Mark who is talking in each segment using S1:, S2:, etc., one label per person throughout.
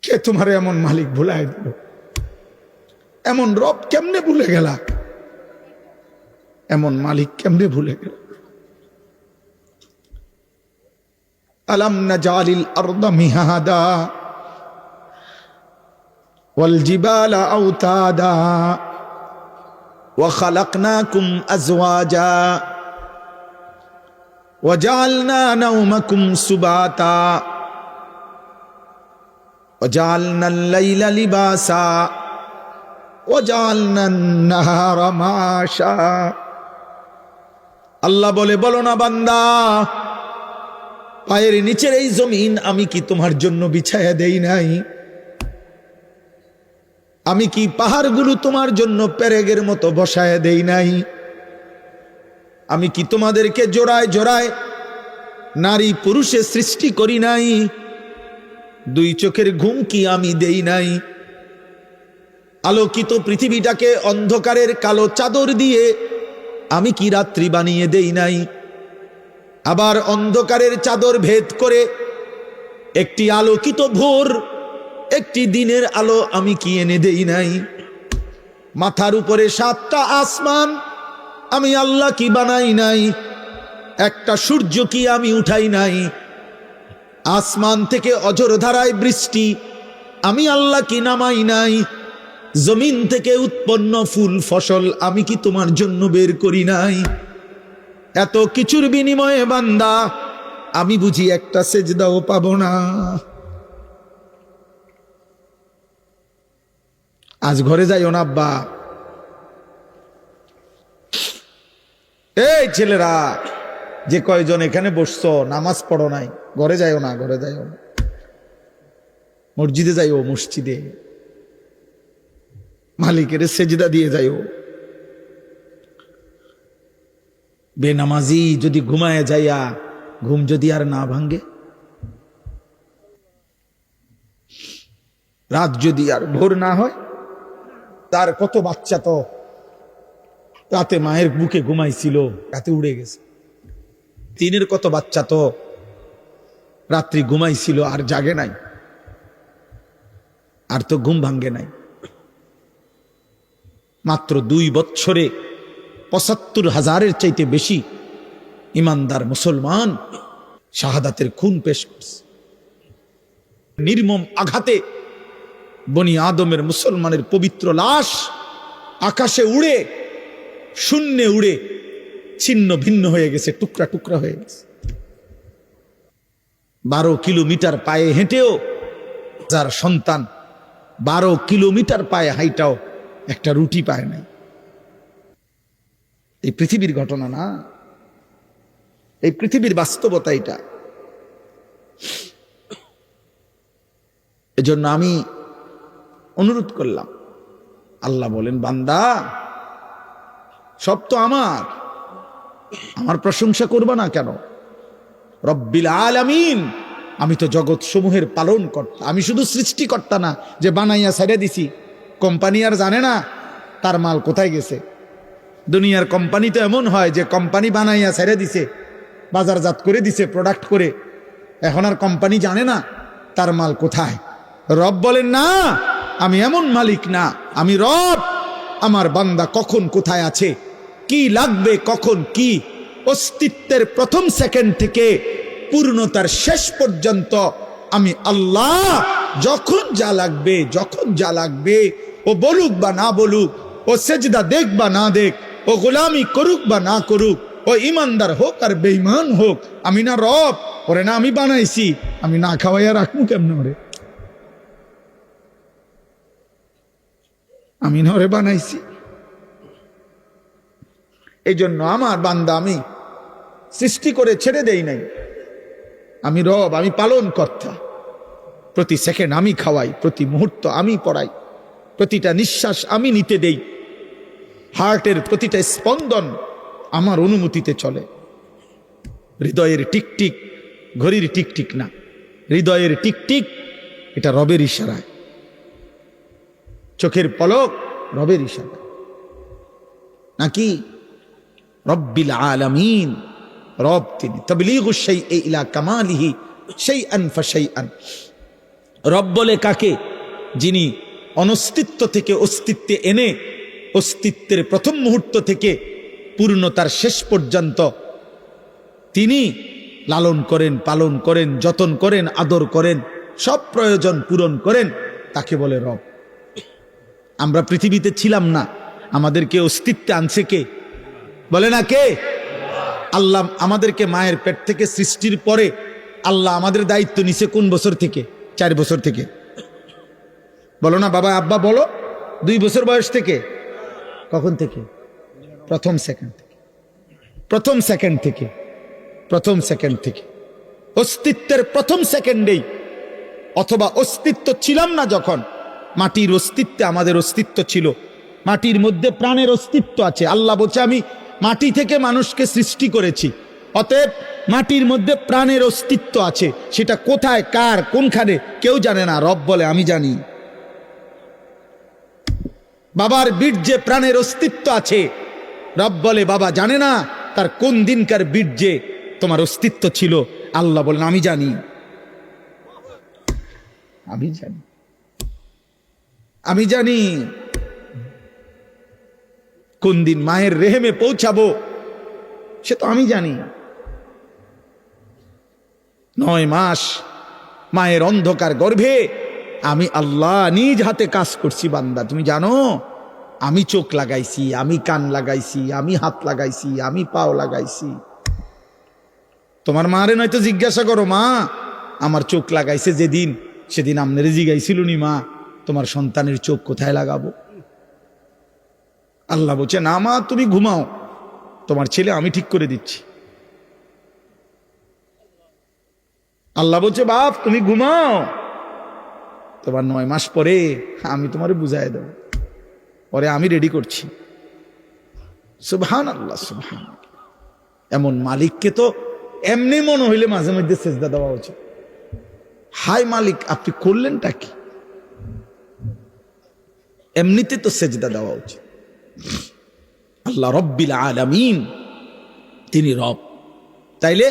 S1: কে তোমার এমন মালিক ভুলাই দিল? এমন রব কেমনে ভুলে গেলা? এমন মালিক কেমনে ভুলে গেল? আলাম নাজালিল আরদা মিহাদা ওয়াল জিবালা আওতাদা ওয়া খালাকনাকুম আজওয়াজা ওয়া জাআলনা নাওমাকুম সুবাতা ওয়া জাআলনাল লাইলা লিবাসা ওয়া জাআলনান নাহারা মাশা। আল্লাহ বলে, বলো না বান্দা, পায়ের নিচের এই জমিন আমি কি তোমার জন্য বিছায়া দেই নাই? আমি কি পাহাড়গুলো তোমার জন্য পেরেগের মতো বসায়া দেই নাই? আমি কি তোমাদেরকে জোড়ায় জোড়ায় নারী পুরুষে সৃষ্টি করি নাই? দুই চোখের ঘুম কি আমি দেই নাই? আলোকিত পৃথিবীটাকে অন্ধকারের কালো চাদর দিয়ে আমি কি রাত্রি বানিয়ে দেই নাই? আবার অন্ধকারের চাদর ভেদ করে একটি আলোকিত ভোর, একটি দিনের আলো আমি কি এনে দেই নাই? মাথার উপরে 7টা আসমান আমি আল্লাহ কি বানাই নাই? একটা সূর্য কি আমি উঠাই নাই? আসমান থেকে অঝোর ধারায় বৃষ্টি আমি আল্লাহ কি নামাই নাই? জমিন থেকে উৎপন্ন ফুল ফসল আমি কি তোমার জন্য বের করি নাই? এত কিছুর বিনিময়ে বান্দা আমি বুঝি একটা সেজদাও পাবো না? আজ ঘরে যাইও না আব্বা। এই ছেলেরা যে কয়জন এখানে বসছো, নামাজ পড়ো নাই, ঘরে যাইও না, ঘরে যাইও না। মসজিদে যাইও, মসজিদে মালিকের সেজদা দিয়ে যাইও। বেনামাজি যদি ঘুমায় যাইয়া ঘুম যদি আর না ভাঙ্গে, রাত যদি আর ভোর না হয়, তার কত বাচ্চা তো রাতে মায়ের বুকে ঘুমাইছিল, রাতে উড়ে গেছে। তিনের কত বাচ্চা তো রাত্রি ঘুমাইছিল আর জাগে নাই, আর তো ঘুম ভাঙ্গে নাই। মাত্র 2 বছরে ৭৫,০০০-এর চাইতে বেশি ইমানদার মুসলমান শাহাদাতের খুন পেশ করছে। নির্মম আঘাতে বনি আদমের মুসলমানের পবিত্র লাশ আকাশে উড়ে, শূন্যে উড়ে ছিন্ন ভিন্ন হয়ে গেছে, টুকরা টুকরা হয়ে গেছে। 12 কিলোমিটার পায়ে হেঁটেও যার সন্তান 12 কিলোমিটার পায়ে হাইটাও একটা রুটি পায় নাই। এই পৃথিবীর ঘটনা না, এই পৃথিবীর বাস্তবতা এটা। এজন্য আমি অনুরোধ করলাম, আল্লাহ বলেন, বান্দা সব তো আমার প্রশংসা করবা না কেন? রব্বিল আলামিন, আমি তো জগৎ সমূহের পালন কর্তা। আমি শুধু সৃষ্টিকর্তা না যে বানাইয়া ছেড়ে দিছি। কোম্পানি আর জানে না তার মাল কোথায় গেছে। দুনিয়ার কোম্পানি তো এমন হয় যে কোম্পানি বানাইয়া ছেড়ে দিছে, বাজারজাত করে দিছে প্রোডাক্ট করে, এখন আর কোম্পানি জানে না তার মাল কোথায়। রব বলেন, না, আমি এমন মালিক না, আমি রব। আমার বান্দা কখন কোথায় আছে, কি লাগবে, কখন কি, অস্তিত্বের প্রথম সেকেন্ড থেকে পূর্ণতার শেষ পর্যন্ত আমি আল্লাহ যখন যা লাগবে ও বলুক বা না বলুক, ও সেজদা দেখ বা না দেখ, ও গোলামি করুক বা না করুক, ও ইমানদার হোক আর বেঈমান হোক, আমি না রব? ওরে না আমি বানাইছি, আমি না খাওয়াইয়া রাখবো কেমন? ওরে আমি না ওরে বানাইছি। এই জন্য আমার বান্দা আমি সৃষ্টি করে ছেড়ে দেই নাই। আমি রব, আমি পালন কর্তা। প্রতি সেকেন্ড আমি খাওয়াই, প্রতি মুহূর্ত আমি পড়াই, প্রতিটা নিঃশ্বাস আমি নিতে দেই, হার্টের প্রতিটা স্পন্দন আমার অনুমতিতে চলে। হৃদয়ের টিকটিক ঘড়ির টিকটিক না, হৃদয়ের টিকটিক এটা রবের ইশারায়, চোখের পলক রবের ইশারায় নাকি? রব্বিল আলামিন, রব তিনি। তাবলীগুশ শাইই ইলা কামালিহি শাইআন ফাশাইআন। রব বলে কাকে? যিনি অনস্তিত্ব থেকে অস্তিত্বে এনে অস্তিত্বের প্রথম মুহূর্ত থেকে পূর্ণতার শেষ পর্যন্ত তিনি লালন করেন, পালন করেন, যতন করেন, আদর করেন, সব প্রয়োজন পূরণ করেন, তাকে বলে রব। আমরা পৃথিবীতে ছিলাম না, আমাদেরকে অস্তিত্বে আনছে কে? বলে না কে? আল্লাহ আমাদেরকে মায়ের পেট থেকে সৃষ্টির পরে আল্লাহ আমাদের দায়িত্ব নিছে কোন বছর থেকে? 4 বছর থেকে। বলো না বাবা, আব্বা বলো, 2 বছর বয়স থেকে। কখন থেকে? প্রথম সেকেন্ড থেকে। প্রথম সেকেন্ড থেকে অস্তিত্বের প্রথম সেকেন্ডেই, অথবা অস্তিত্ব ছিলাম না যখন, মাটির অস্তিত্বে আমাদের অস্তিত্ব ছিল। মাটির মধ্যে প্রাণের অস্তিত্ব আছে। আল্লাহ বলছে আমি মাটি থেকে মানুষকে সৃষ্টি করেছি, অতএব মাটির মধ্যে প্রাণের অস্তিত্ব আছে। সেটা কোথায়, কার, কোনখানে কেউ জানে না, রব বলে আমি জানি। বাবার বীর্যে প্রাণের অস্তিত্ব আছে, রব বলে বাবা জানে না তার কোন দিনকার বীর্যে তোমার অস্তিত্ব ছিল। আল্লাহ বলেন আমি জানি, আমি জানি কোন দিন মায়ের রেহেমে পৌঁছাবো, সে তো আমি জানি। 9 মাস মায়ের অন্ধকার গর্ভে আমি আল্লাহ নিজ হাতে কাজ করছি। বান্দা তুমি জানো, আমি চোখ লাগাইছি, আমি কান লাগাইছি, আমি হাত লাগাইছি, আমি পাও লাগাইছি। তোমার মারে নয়তো জিজ্ঞাসা করো, মা আমার চোখ লাগাইছে যেদিন, সেদিন আপনারে জিজ্ঞাইছিল নি মা তোমার সন্তানের চোখ কোথায় লাগাবো? আল্লাহ বলছে না মা তুমি ঘুমাও, তোমার ছেলে আমি ঠিক করে দিচ্ছি। আল্লাহ বলছে বাপ তুমি ঘুমাও, তোমার 9 মাস পরে আমি তোমারে বুঝাই দেব, পরে আমি রেডি করছি। সুবহানাল্লাহ, সুবহানাল্লাহ। এমন মালিককে তো এমনি মনে হইলে মাঝে মধ্যে সেজদা দেওয়া উচিত। হাই মালিক আপনি করলেনটা কি? এমনিতে তো সেজদা দেওয়া উচিত। আল্লাহ রব্বিল আলামিন, তিনি রব। তাইলে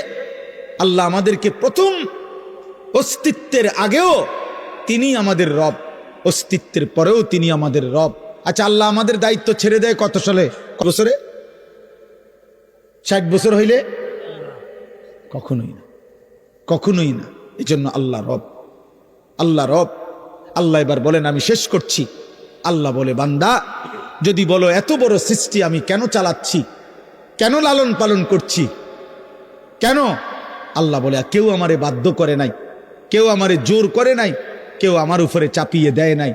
S1: আল্লাহ আমাদেরকে প্রথম অস্তিত্বের আগেও তিনি আমাদের রব, অস্তিত্বের পরেও তিনি আমাদের রব। আচ্ছা আল্লাহ আমাদের দায়িত্ব ছেড়ে দেয় কত সালে? কত বছরে? 60 বছর হইলে? কখনোই না, কখনোই না। এই জন্য আল্লাহ রব, আল্লাহ রব। আল্লাহ এবার বলেন আমি শেষ করছি। আল্লাহ বলে বান্দা যদি বলো এত বড় সৃষ্টি আমি কেন চালাচ্ছি, কেন লালন পালন করছি, কেন? আল্লাহ বলে কেউ আমারে বাধ্য করে নাই, কেউ আমারে জোর করে নাই, কেউ আমার উপরে চাপিয়ে দেয় নাই।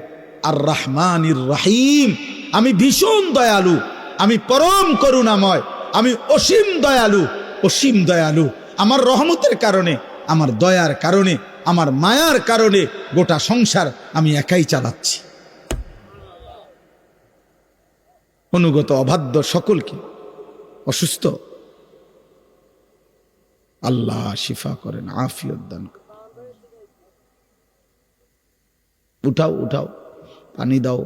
S1: আর রহমানির রহিম, আমি ভীষণ দয়ালু, আমি পরম করুণাময়, আমি অসীম দয়ালু, অসীম দয়ালু। আমার রহমতের কারণে, আমার দয়ার কারণে, আমার মায়ার কারণে গোটা সংসার আমি একাই চালাচ্ছি। অনুগত অবাধ্য সকলকে, অসুস্থ আল্লাহ শিফা করেন, আফিয়ত দান করেন। উঠাও উঠাও, পানি দাও।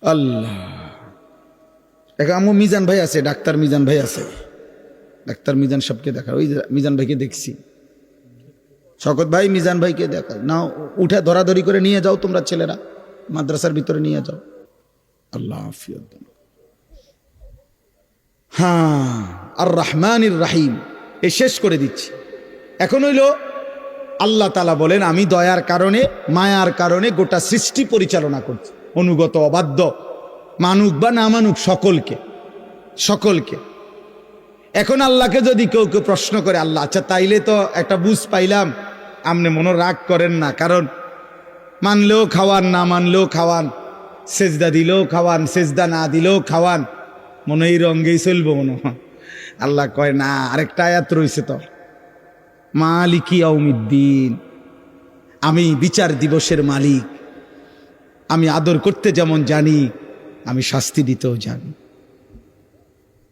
S1: আল্লাহ। আমার মিজান ভাই আছে, ডাক্তার মিজান ভাই আছে, ডাক্তার মিজান সবকে দেখা। ওই মিজান ভাইকে দেখছি, শকত ভাই মিজান ভাইকে দেখা না, উঠে ধরাধরি করে নিয়ে যাও তোমরা ছেলেরা, মাদ্রাসার ভিতরে নিয়ে যাও। আল্লাহ আফিয়ত দান। হ্যাঁ, আর রহমানির রহিম, এ শেষ করে দিচ্ছি। এখন হইল আল্লাহ তাআলা বলেন আমি দয়ার কারণে, মায়ার কারণে গোটা সৃষ্টি পরিচালনা করছি। অনুগত অবাধ্য মানুক বা না মানুক সকলকে, সকলকে। এখন আল্লাহকে যদি কেউ কেউ প্রশ্ন করে, আল্লাহ আচ্ছা তাইলে তো একটা বুঝ পাইলাম, আপনি মনে রাগ করেন না, কারণ মানলেও খাওয়ান, না মানলেও খাওয়ান, সেজদা দিলেও খাওয়ান, সেজদা না দিলেও খাওয়ান, মনে এই রঙ্গেই চলবো মনে হয়। আল্লাহ কয় না, আরেকটা আয়াত রয়েছে তো, মালিকি ইয়াউমিদ্দিন, আমি বিচার দিবসের মালিক। আমি আদর করতে যেমন জানি, আমি শাস্তি দিতেও জানি।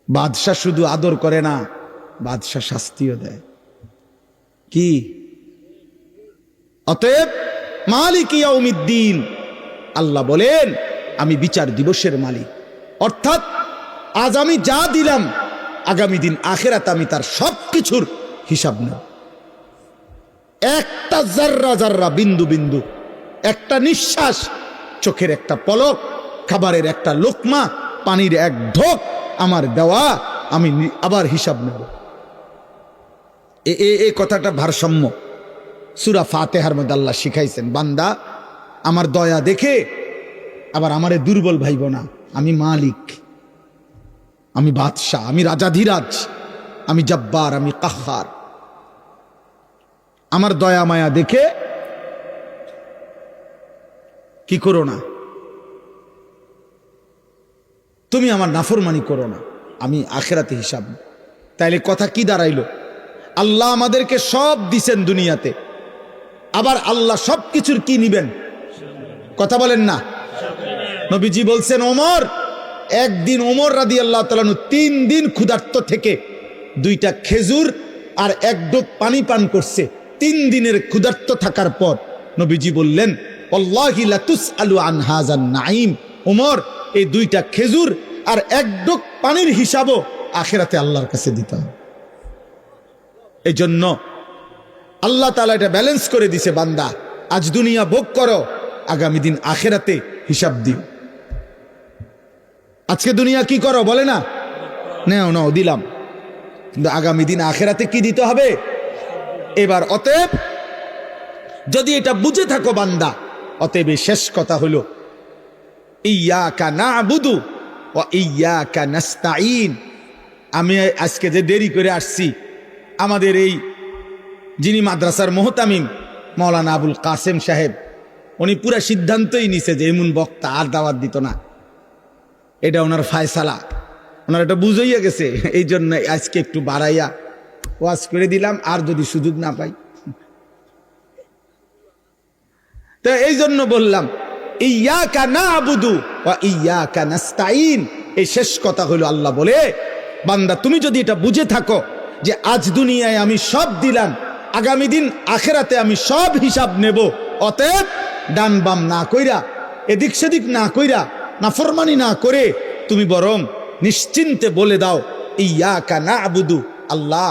S1: বাদশাহ শুধু আদর করে না, বাদশাহ শাস্তিও দেয়। কি? অতএব মালিক ইয়াউমিদ্দিন, আল্লাহ বলেন আমি বিচার দিবসের মালিক। অর্থাৎ আজ আমি যা দিলাম আগামী দিন আখিরাতে আমি তার সব কিছুর হিসাব নেব। একটা জাররা জাররা, বিন্দু বিন্দু, একটা নিঃশ্বাস, চোখের একটা পলক, খাবারের একটা লোকমা, পানির এক ঢোক আমার দেওয়া, আমি আবার হিসাব নেব। এই কথাটা ভারসাম্য সূরা ফাতিহার মধ্যে আল্লাহ শিখাইছেন। বান্দা আমার দয়া দেখে আবার আমারে দুর্বল ভাইব না। আমি মালিক, আমি বাদশাহ, আমি রাজাধিরাজ, আমি জব্বার, আমি কাহ্হার। আমার দয়া মায়া দেখে কি করো না, তুমি আমার নাফরমানি করো না, আমি আখিরাতে হিসাব। তাইলে কথা কি দাঁড়াইলো? আল্লাহ আমাদেরকে সব দিছেন দুনিয়াতে, আবার আল্লাহ সব কিছুর কি নিবেন? কথা বলেন না। নবীজি বলছেন, ওমর একদিন, ওমর রাদিয়াল্লাহু তাআলা 3 দিন ক্ষুধার্ত থেকে 2টা খেজুর আর 1 ঢোক পানি পান করছে। 3 দিনের ক্ষুধার্ত থাকার পর নবীজি বললেন, ওয়াল্লাহি লা তুসআলু আন হাযান নাঈম। ওমর, এই 2টা খেজুর আর 1 ঢোক পানির হিসাবও আখিরাতে আল্লাহর কাছে দিতে হবে। এই জন্য আল্লাহ তাআলা এটা ব্যালেন্স করে দিছে, বান্দা আজ দুনিয়া ভোগ করো, আগামী দিন আখিরাতে হিসাব দিও। আজকে দুনিয়া কি করো বলে না, নাও দিলাম, কিন্তু আগামী দিন আখিরাতে কি দিতে হবে? এবার অতএব যদি এটা বুঝে থাকো বান্দা, অতএব শেষ কথা হলো, ইয়াকা না'বুদু ওয়া ইয়াকা নাস্তাঈন। আমি আজকে যে দেরি করে আসছি, আমাদের এই যিনি মাদ্রাসার মুহতামিম মাওলানা আবুল কাসেম সাহেব, উনি পুরা সিদ্ধান্তই নিছে যে এমন বক্তা আর দাওয়াত দিত না। এটা ওনার ফায়সালা, ওনার এটা বুঝাইয়া গেছে। এই জন্য আজকে একটু বাড়াইয়া ওয়াজ করে দিলাম, আর যদি সুযোগ না পাই। তো এই জন্য বললাম, ইয়াকা না'বুদু ওয়া ইয়াকা নাস্তাঈন। এই শেষ কথা হলো, আল্লাহ বলে, বান্দা তুমি যদি এটা বুঝে থাকো যে আজ দুনিয়ায় আমি সব দিলাম, আগামী দিন আখিরাতে আমি সব হিসাব নেব, অতএব ডান বাম না কইরা, এদিক সেদিক না কইরা, নাফরমানি না করে তুমি বরং নিশ্চিন্তে বলে দাও, ইয়াকা না'বুদু, আল্লাহ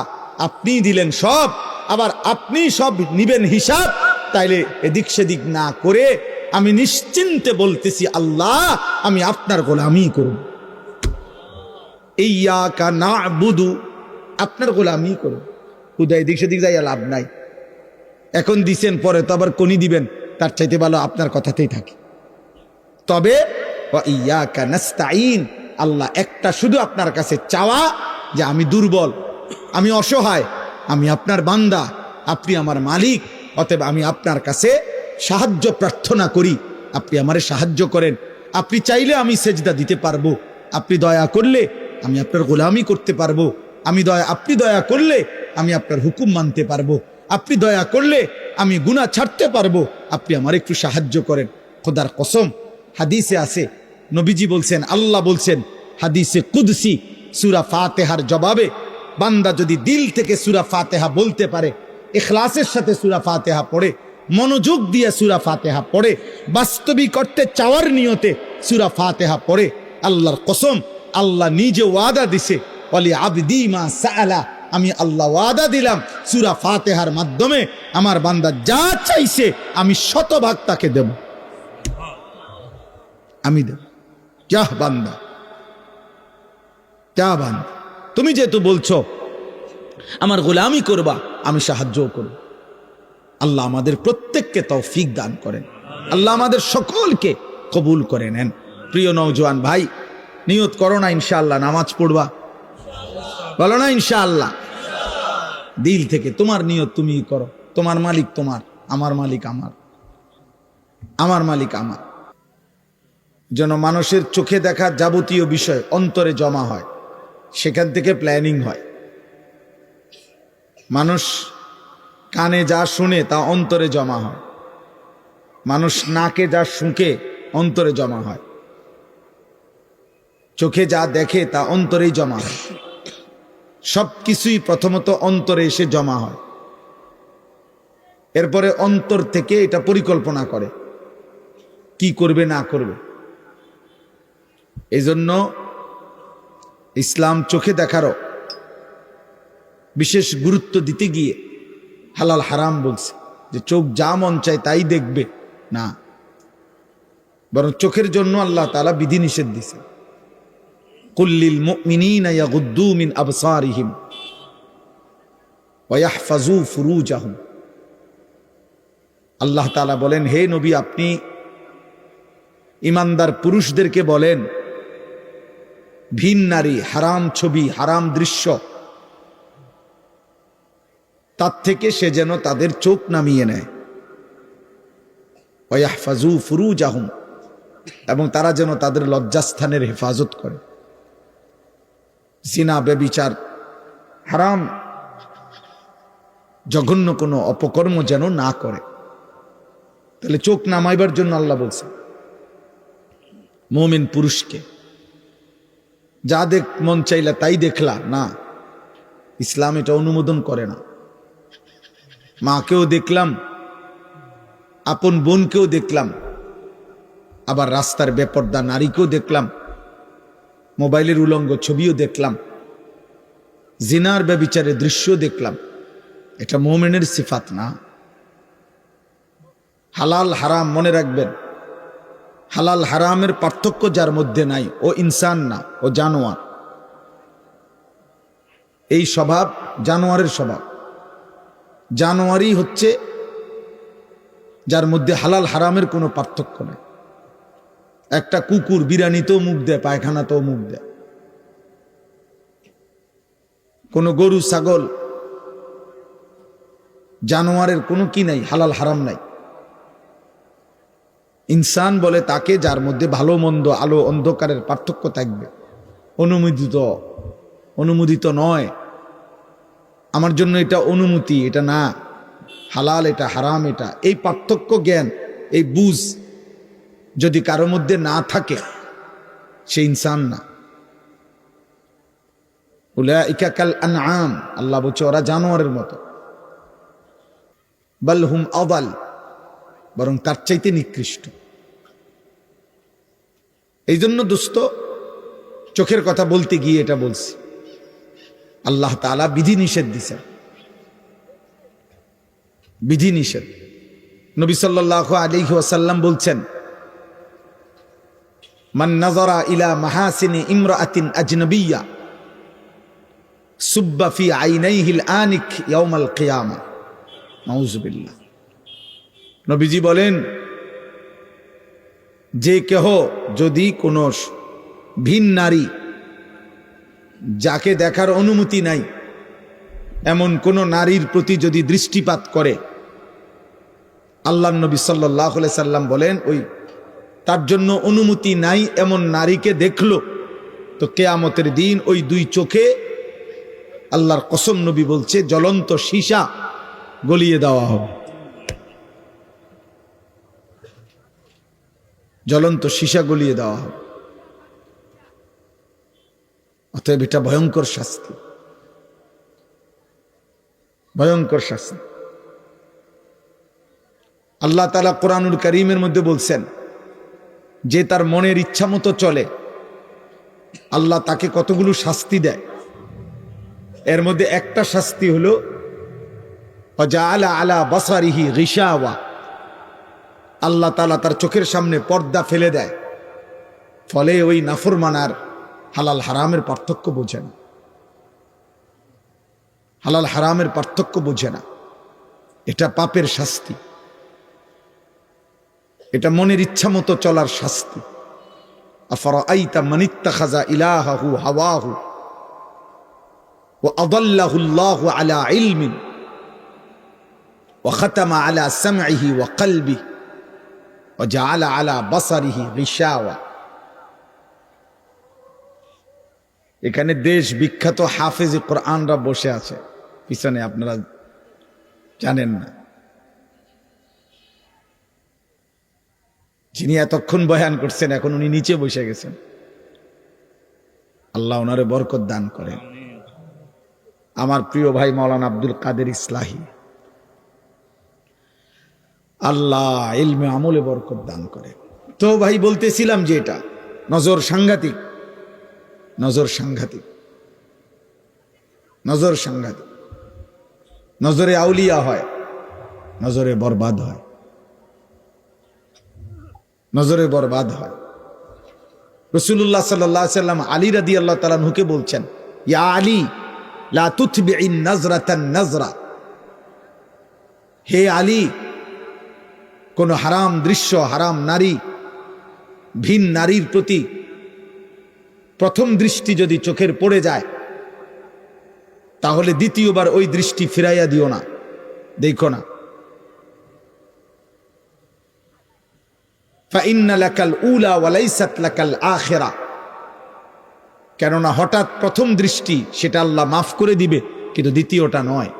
S1: আপনি দিলেন সব, আবার আপনি সব নিবেন হিসাব। তাইলে এদিক সেদিক না করে আমি নিশ্চিন্তে বলতেছি, আল্লাহ আমি আপনার গোলামি করব। ইয়াকা না'বুদু, আপনার গোলামি করব। খুদা এদিক সেদিক যাইয়া লাভ নাই। এখন দিছেন, পরে তো আবার কোনি দিবেন, তার চাইতে ভালো আপনার কথাতেই থাকে। তবে ওয়া ইয়াকা নাস্তাঈন, আল্লাহ একটা শুধু আপনার কাছে চাওয়া, যে আমি দুর্বল, আমি অসহায়, আমি আপনার বান্দা, আপনি আমার মালিক, অতএব আমি আপনার কাছে সাহায্য প্রার্থনা করি, আপনি আমারে সাহায্য করেন। আপনি চাইলে আমি সেজদা দিতে পারবো, আপনি দয়া করলে আমি আপনার গোলামি করতে পারবো, আপনি দয়া করলে আমি আপনার হুকুম মানতে পারবো, আপনি দয়া করলে আমি গুনাহ ছাড়তে পারবো, আপনি আমার একটু সাহায্য করেন। খোদার কসম, হাদিসে আছে, নবীজি বলছেন, আল্লাহ বলছেন হাদিসে কুদসি, সূরা ফাতিহার জবাবে বান্দা যদি দিল থেকে সূরা ফাতিহা বলতে পারে, ইখলাসের সাথে সূরা ফাতিহা পড়ে, মনোযোগ দিয়ে সূরা ফাতিহা পড়ে, বাস্তবিক অর্থে চাওয়ার নিয়তে সূরা ফাতিহা পড়ে, আল্লাহর কসম, আল্লাহ নিজে ওয়াদা দিছে, ওয়ালি আবদি মা সাআলা, আমি আল্লাহ ওয়াদা দিলাম সূরা ফাতিহার মাধ্যমে আমার বান্দা যা চাইছে আমি 100% তাকে দেব, আমি দেব। যাহ বান্দা, যা বান্দা, তুমি যেহেতু বলছো আমার গোলামি করবা, আমি সাহায্য করব। আল্লাহ আমাদের প্রত্যেককে তৌফিক দান করেন, আল্লাহ আমাদের সকলকে কবুল করে নেন। প্রিয় নওজোয়ান ভাই, নিয়ত করো না ইনশাআল্লাহ নামাজ পড়বা, বলো না ইনশাআল্লাহ, দিল থেকে তোমার নিয়ত তুমি করো। তোমার মালিক তোমার, আমার মালিক আমার, আমার মালিক আমার। যেন মানুষের চোখে দেখা যাবতীয় বিষয় অন্তরে জমা হয়, সেখান থেকে প্ল্যানিং হয়। মানুষ কানে যা শুনে তা অন্তরে জমা হয়, মানুষ নাকে যা শুঁকে অন্তরে জমা হয়, চোখে যা দেখে তা অন্তরেই জমা হয়। সব কিছুই প্রথমত অন্তরে এসে জমা হয়, এরপরে অন্তর থেকে এটা পরিকল্পনা করে কি করবে না করবে। এই জন্য ইসলাম চোখে দেখারও বিশেষ গুরুত্ব দিতে গিয়ে হালাল হারাম বলছে, যে চোখ যা মন চায় তাই দেখবে না, বরং চোখের জন্য আল্লাহ তাআলা বিধি নিষেধ দিয়েছে। কুল্লিল মুমিনিনা ইয়াগুদ্দু মিন আবসারিহিম ওয়া ইয়াহফাজু ফুরুজাহুম। আল্লাহ তাআলা বলেন, হে নবী, আপনি ইমানদার পুরুষদেরকে বলেন, ভিন নারী, হারাম ছবি, হারাম দৃশ্য, তার থেকে সে যেন তাদের চোখ নামিয়ে নেয়। ওয়া ইয়াহফাজু ফুরুজাহুম, এবং তারা যেন তাদের লজ্জাস্থানের হেফাজত করে। জিনা, ব্যভিচার, হারাম জঘন্য কোনো অপকর্ম যেন না করে। তাহলে চোখ নামাইবার জন্য আল্লাহ বলছে মুমিন পুরুষকে। যা দেখ মন চাইলা তাই দেখলা না, ইসলাম এটা অনুমোদন করে না। মাকেও দেখলাম, আপন বোনকেও দেখলাম, আবার রাস্তার বেপর্দা নারীকেও দেখলাম, মোবাইলের উলঙ্গ ছবিও দেখলাম, জিনার ব্যভিচারের দৃশ্য দেখলাম। এটা মুমিনের সিফাত না। হালাল হারাম মনে রাখবেন, হালাল হারামের পার্থক্য যার মধ্যে নাই, ও ইনসান না, ও জানোয়ার। এই স্বভাব জানোয়ারের স্বভাব। জানোয়ারই হচ্ছে যার মধ্যে হালাল হারামের কোনো পার্থক্য নেই। একটা কুকুর বিরানিতেও মুখ দেয়, পায়খানাতেও মুখ দেয়। কোনো গরু, ছাগল, জানোয়ারের কোনো কি নাই, হালাল হারাম নাই। ইনসান বলে তাকে যার মধ্যে ভালো মন্দ, আলো অন্ধকারের পার্থক্য থাকবে। অনুমোদিত নয়, আমার জন্য এটা অনুমতি, এটা না, হালাল এটা, হারাম এটা, এই পার্থক্য জ্ঞান, এই বুঝ যদি কারোর মধ্যে না থাকে, সে ইনসান না। উলাইকা কাল আনআম, আল্লাহ বলছে ওরা জানোয়ারের মতো। বাল হুম আদাল, বরং তার চাইতে নিকৃষ্ট। এই জন্য দোস্ত, চোখের কথা বলতে গিয়ে এটা বলছি, আল্লাহ তাআলা বিধি নিষেধ দিছেন, বিধি নিষেধ। নবী সাল্লাল্লাহু আলাইহি ওয়াসাল্লাম বলছেন, মান নাযারা ইলা মাহাসিনি ইমরাআতিন আজনাবিয়্যা সুব্বা ফি আইনাইহিল আনিক ইয়াউমাল কিয়ামা। নাউযুবিল্লাহ। নবীজি বলেন, যে কেহ যদি কোনো ভিন নারী, যাকে দেখার অনুমতি নাই, এমন কোন নারীর প্রতি যদি দৃষ্টিপাত করে, আল্লাহর নবী সাল্লাল্লাহু আলাইহি সাল্লাম বলেন, ওই তার জন্য অনুমতি নাই এমন নারীকে দেখলো, তো কিয়ামতের দিন ওই দুই চোখে, আল্লাহর কসম নবী বলছে, জ্বলন্ত সীসা গলিয়ে দেওয়া হবে। জ্বলন্ত সীসা গলিয়ে দেওয়া হবে। অতএব এটা ভয়ঙ্কর শাস্তি, ভয়ঙ্কর শাস্তি। আল্লাহ তাআলা কোরআনুল কারীমের মধ্যে বলছেন, যে তার মনের ইচ্ছা মতো চলে, আল্লাহ তাকে কতগুলো শাস্তি দেয়। এর মধ্যে একটা শাস্তি হলো ওয়াজআলা আলা বাসারিহি গিশাওয়া, আল্লাহ তাআলা তার চোখের সামনে পর্দা ফেলে দেয়, ফলে ওই নাফরমানার হালাল হারামের পার্থক্য বোঝে না, হালাল হারামের পার্থক্য বোঝে না। এটা পাপের শাস্তি, এটা মনের ইচ্ছা মতো চলার শাস্তি। আফরাআইতা মান ইত্তাখাযা ইলাহাহু হাওয়াহু ওয়া আদাল্লাহু আল্লাহু আলা ইলমিন ওয়া খাতামা আলা সামইহি ওয়া কলবিহি ওয়া জাআলা আলা বাসারিহি গিশাওয়া। এখানে দেশ বিখ্যাত হাফেজ কোরআনরা বসে আছে পিছনে, আপনারা জানেন না, যিনি এতক্ষণ বয়ান করছেন, এখন উনি নিচে বসে গেছেন। আল্লাহ ওনারে বরকত দান করেন। আমার প্রিয় ভাই মাওলানা আব্দুল কাদের ইসলাহি, আল্লাহ ইলমে আমলে বরকত দান করে। তো ভাই বলতেছিলাম যে এটা নজর সাংঘাতিক, নজর সাংঘাতিক, নজর সাংঘাতিক। নজরে আউলিয়া হয়, নজরে বরবাদ হয়, নজরে বরবাদ হয়। রাসূলুল্লাহ সাল্লাল্লাহু আলাইহি সাল্লাম আলী রাদিয়াল্লাহু তাআলা আনহুকে বলছেন, ইয়া আলী লা তুতবিইন নাজরাতান নাজরা, হে আলী, কোন হারাম দৃশ্য, হারাম নারী, ভিন নারীর প্রতি প্রথম দৃষ্টি যদি চোখের পড়ে যায়, তাহলে দ্বিতীয়বার ওই দৃষ্টি ফিরাইয়া দিও না, দেখো না। ফাইন্না লাকাল উলা ওয়া লাইসাত লাকাল আখিরা, কেননা হঠাৎ প্রথম দৃষ্টি সেটা আল্লাহ মাফ করে দিবে, কিন্তু দ্বিতীয়টা নয়।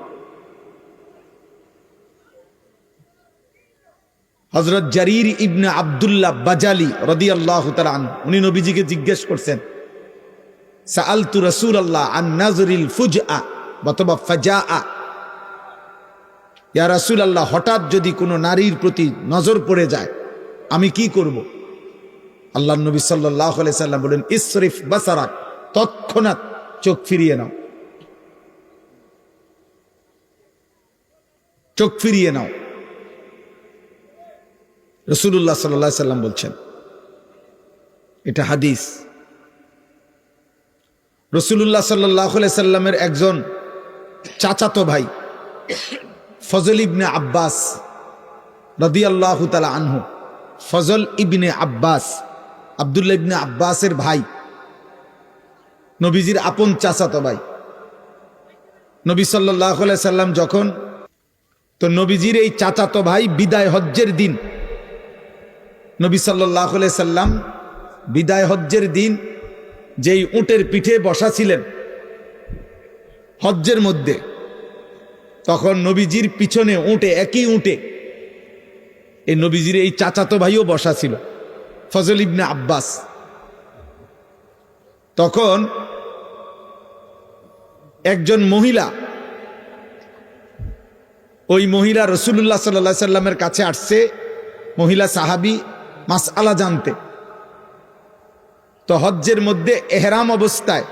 S1: হযরত জারির ইবনে আব্দুল্লাহ বাজালি রাদিয়াল্লাহু তাআলা আনহু, উনি নবীজিকে জিজ্ঞেস করছেন, সাআলতু রাসূলুল্লাহ আন নাজরিল ফুজআ অথবা ফাজাআ, ইয়া রাসূলুল্লাহ, হঠাৎ যদি কোনো নারীর প্রতি নজর পড়ে যায় আমি কি করব? আল্লাহর নবী সাল্লাল্লাহু আলাইহি সাল্লাম বলেন, ইসরিফ বাসারাক, তৎক্ষণাৎ চোখ ফিরিয়ে নাও, চোখ ফিরিয়ে নাও। রাসূলুল্লাহ সাল্লাল্লাহু আলাইহি সাল্লাম বলছেন, এটা হাদিস। রাসূলুল্লাহ সাল্লাল্লাহু আলাইহি সাল্লামের একজন চাচাতো ভাই ফজল ইবনে আব্বাস রাদিয়াল্লাহু তাআলা আনহু, ফজল ইবনে আব্বাস, আব্দুল্লাহ ইবনে আব্বাসের ভাই, নবীজির আপন চাচাতো ভাই। নবী সাল্লাল্লাহু আলাইহি সাল্লাম যখন, তো নবীজির এই চাচাতো ভাই বিদায় হজ্জের দিন, নবী সাল্লাল্লাহু আলাইহি সাল্লাম বিদায় হজ্জের দিন যেই উটের পিঠে বসা ছিলেন হজ্জের মধ্যে, তখন নবীজির পিছনে উটে, একই উটে এই নবীজির এই চাচাতো ভাইও বসা ছিল, ফজল ইবনে আব্বাস। তখন একজন মহিলা, ওই মহিলা রাসূলুল্লাহ সাল্লাল্লাহু আলাইহি সাল্লামের কাছে আসছে, মহিলা সাহাবী, মাসআলা জানতে। তো হজ্জের মধ্যে এহরাম অবস্থায়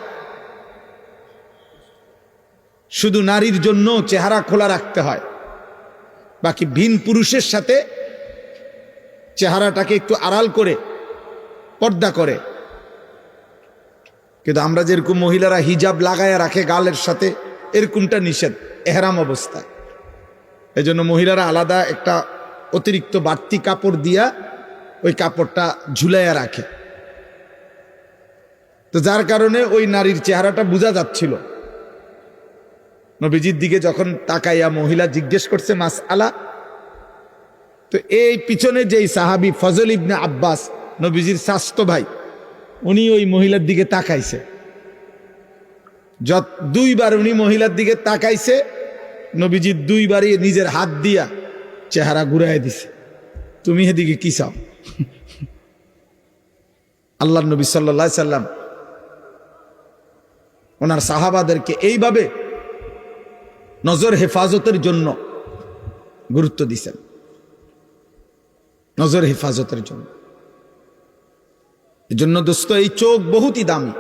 S1: শুধু নারীর জন্য চেহারা খোলা রাখতে হয়, বাকি ভিন পুরুষের সাথে চেহারাটাকে একটু আড়াল করে পর্দা করে। কিন্তু আমরা যেরকম মহিলারা হিজাব লাগায়া রাখে গালের সাথে, এরকমটা নিষেধ এহরাম অবস্থায়। এজন্য মহিলারা আলাদা একটা অতিরিক্ত বাড়তি কাপড় দিয়া ওই কাপড়টা ঝুলাইয়া রাখে। তো যার কারণে ওই নারীর চেহারাটা বোঝা যাচ্ছিল। নবীজির দিকে যখন তাকাইয়া মহিলা জিজ্ঞেস করছে মাসআলা, তো এই পিছনে যেই সাহাবী ফজল ইবনে আব্বাস, নবীজির চাচাতো ভাই, উনি ওই মহিলার দিকে তাকাইছে। দুইবার উনি মহিলার দিকে তাকাইছে, নবীজি দুইবারই নিজের হাত দিয়া চেহারা ঘুরাই দিছে, তুমি এদিকে কি চাও? আল্লাহর নবী সাল্লাল্লাহু আলাইহি সাল্লাম ওনার সাহাবাদেরকে এইভাবে নজর হেফাজতের জন্য গুরুত্ব দিয়েছেন, নজর হেফাজতের জন্য। এই জন্য দোস্ত, এই চোখ বহুতই দামি,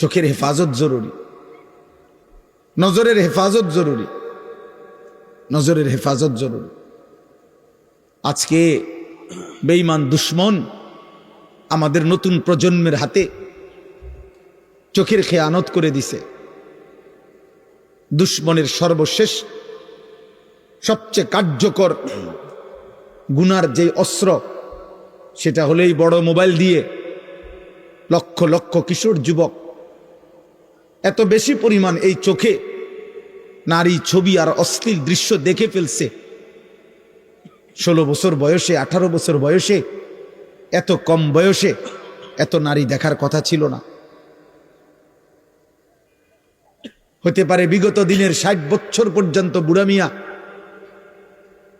S1: চোখের হেফাজত জরুরি, নজরের হেফাজত জরুরি, নজরের হেফাজত জরুরি। আজকে বেঈমান দুশ্মন আমাদের নতুন প্রজন্মের হাতে চোখের খেয়ানত করে দিছে। দুশ্মনের সর্বশেষ সবচেয়ে কার্যকর গুনার যে অস্ত্র, সেটা হলেই বড় মোবাইল দিয়ে লক্ষ লক্ষ কিশোর যুবক এত বেশি পরিমাণ এই চোখে নারী ছবি আর অশ্লীল দৃশ্য দেখে ফেলছে। 16 বছর বয়সে, 18 বছর বয়সে, এত কম বয়সে এত নারী দেখার কথা ছিল না। হতে পারে বিগত দিনের 60 বছর পর্যন্ত বুড়া মিয়া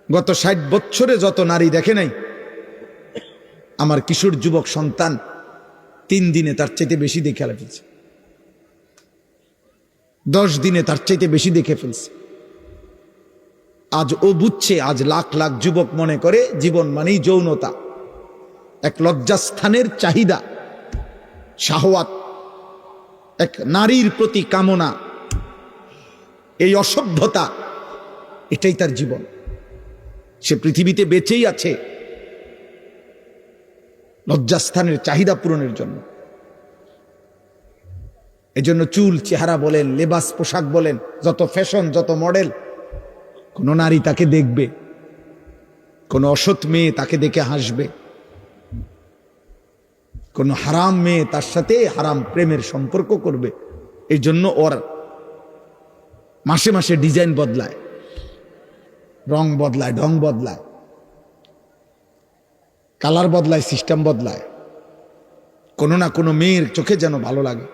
S1: গত 60 বছরে যত নারী দেখে নাই, আমার কিশোর যুবক সন্তান 3 দিনে তার চাইতে বেশি দেখে ফেলছে, 10 দিনে তার চাইতে বেশি দেখে ফেলছে। আজ ও বুঝছে, আজ লাখ লাখ যুবক মনে করে জীবন মানেই যৌনতা, এক লজ্জাস্থানের চাহিদা, শাহওয়াত, এক নারীর প্রতি কামনা, এই অসভ্যতা, এটাই তার জীবন। সে পৃথিবীতে বেঁচেই আছে লজ্জাস্থানের চাহিদা পূরণের জন্য। এজন্য চুল, চেহারা বলেন, লেবাস, পোশাক বলেন, যত ফ্যাশন, যত মডেল, কোন নারী তাকে দেখবে, কোন অসৎ মেয়ে তাকে দেখে হাসবে, কোন হারাম মেয়ে তার সাথে হারাম প্রেমের সম্পর্ক করবে। এই জন্য ওর মাসে মাসে ডিজাইন বদলায়, রং বদলায়, ঢং বদলায়, কালার বদলায়, সিস্টেম বদলায়, কোনো না কোনো মেয়ের চোখে যেন ভালো লাগে।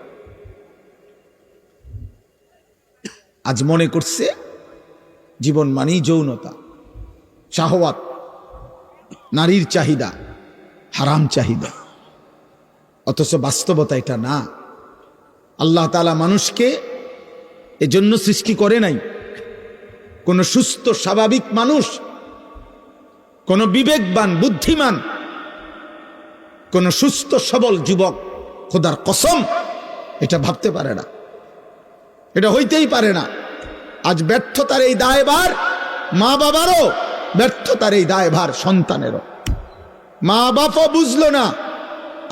S1: আজ মনে করছে জীবন মানেই যৌনতা, শাহওয়াত, নারীর চাহিদা, হারাম চাহিদা। অথচ বাস্তবতা এটা না। আল্লাহ তাআলা মানুষকে এজন্য সৃষ্টি করে নাই। কোন সুস্থ স্বাভাবিক মানুষ, কোন বিবেকবান বুদ্ধিমান, কোন সুস্থ সবল যুবক খোদার কসম এটা ভাবতে পারে না, এটা হইতেই পারে না। আজ ব্যর্থতার এই দায়ভার মা বাবারও, ব্যর্থতার এই দায়ভার সন্তানেরও। মা বাপও বুঝলো না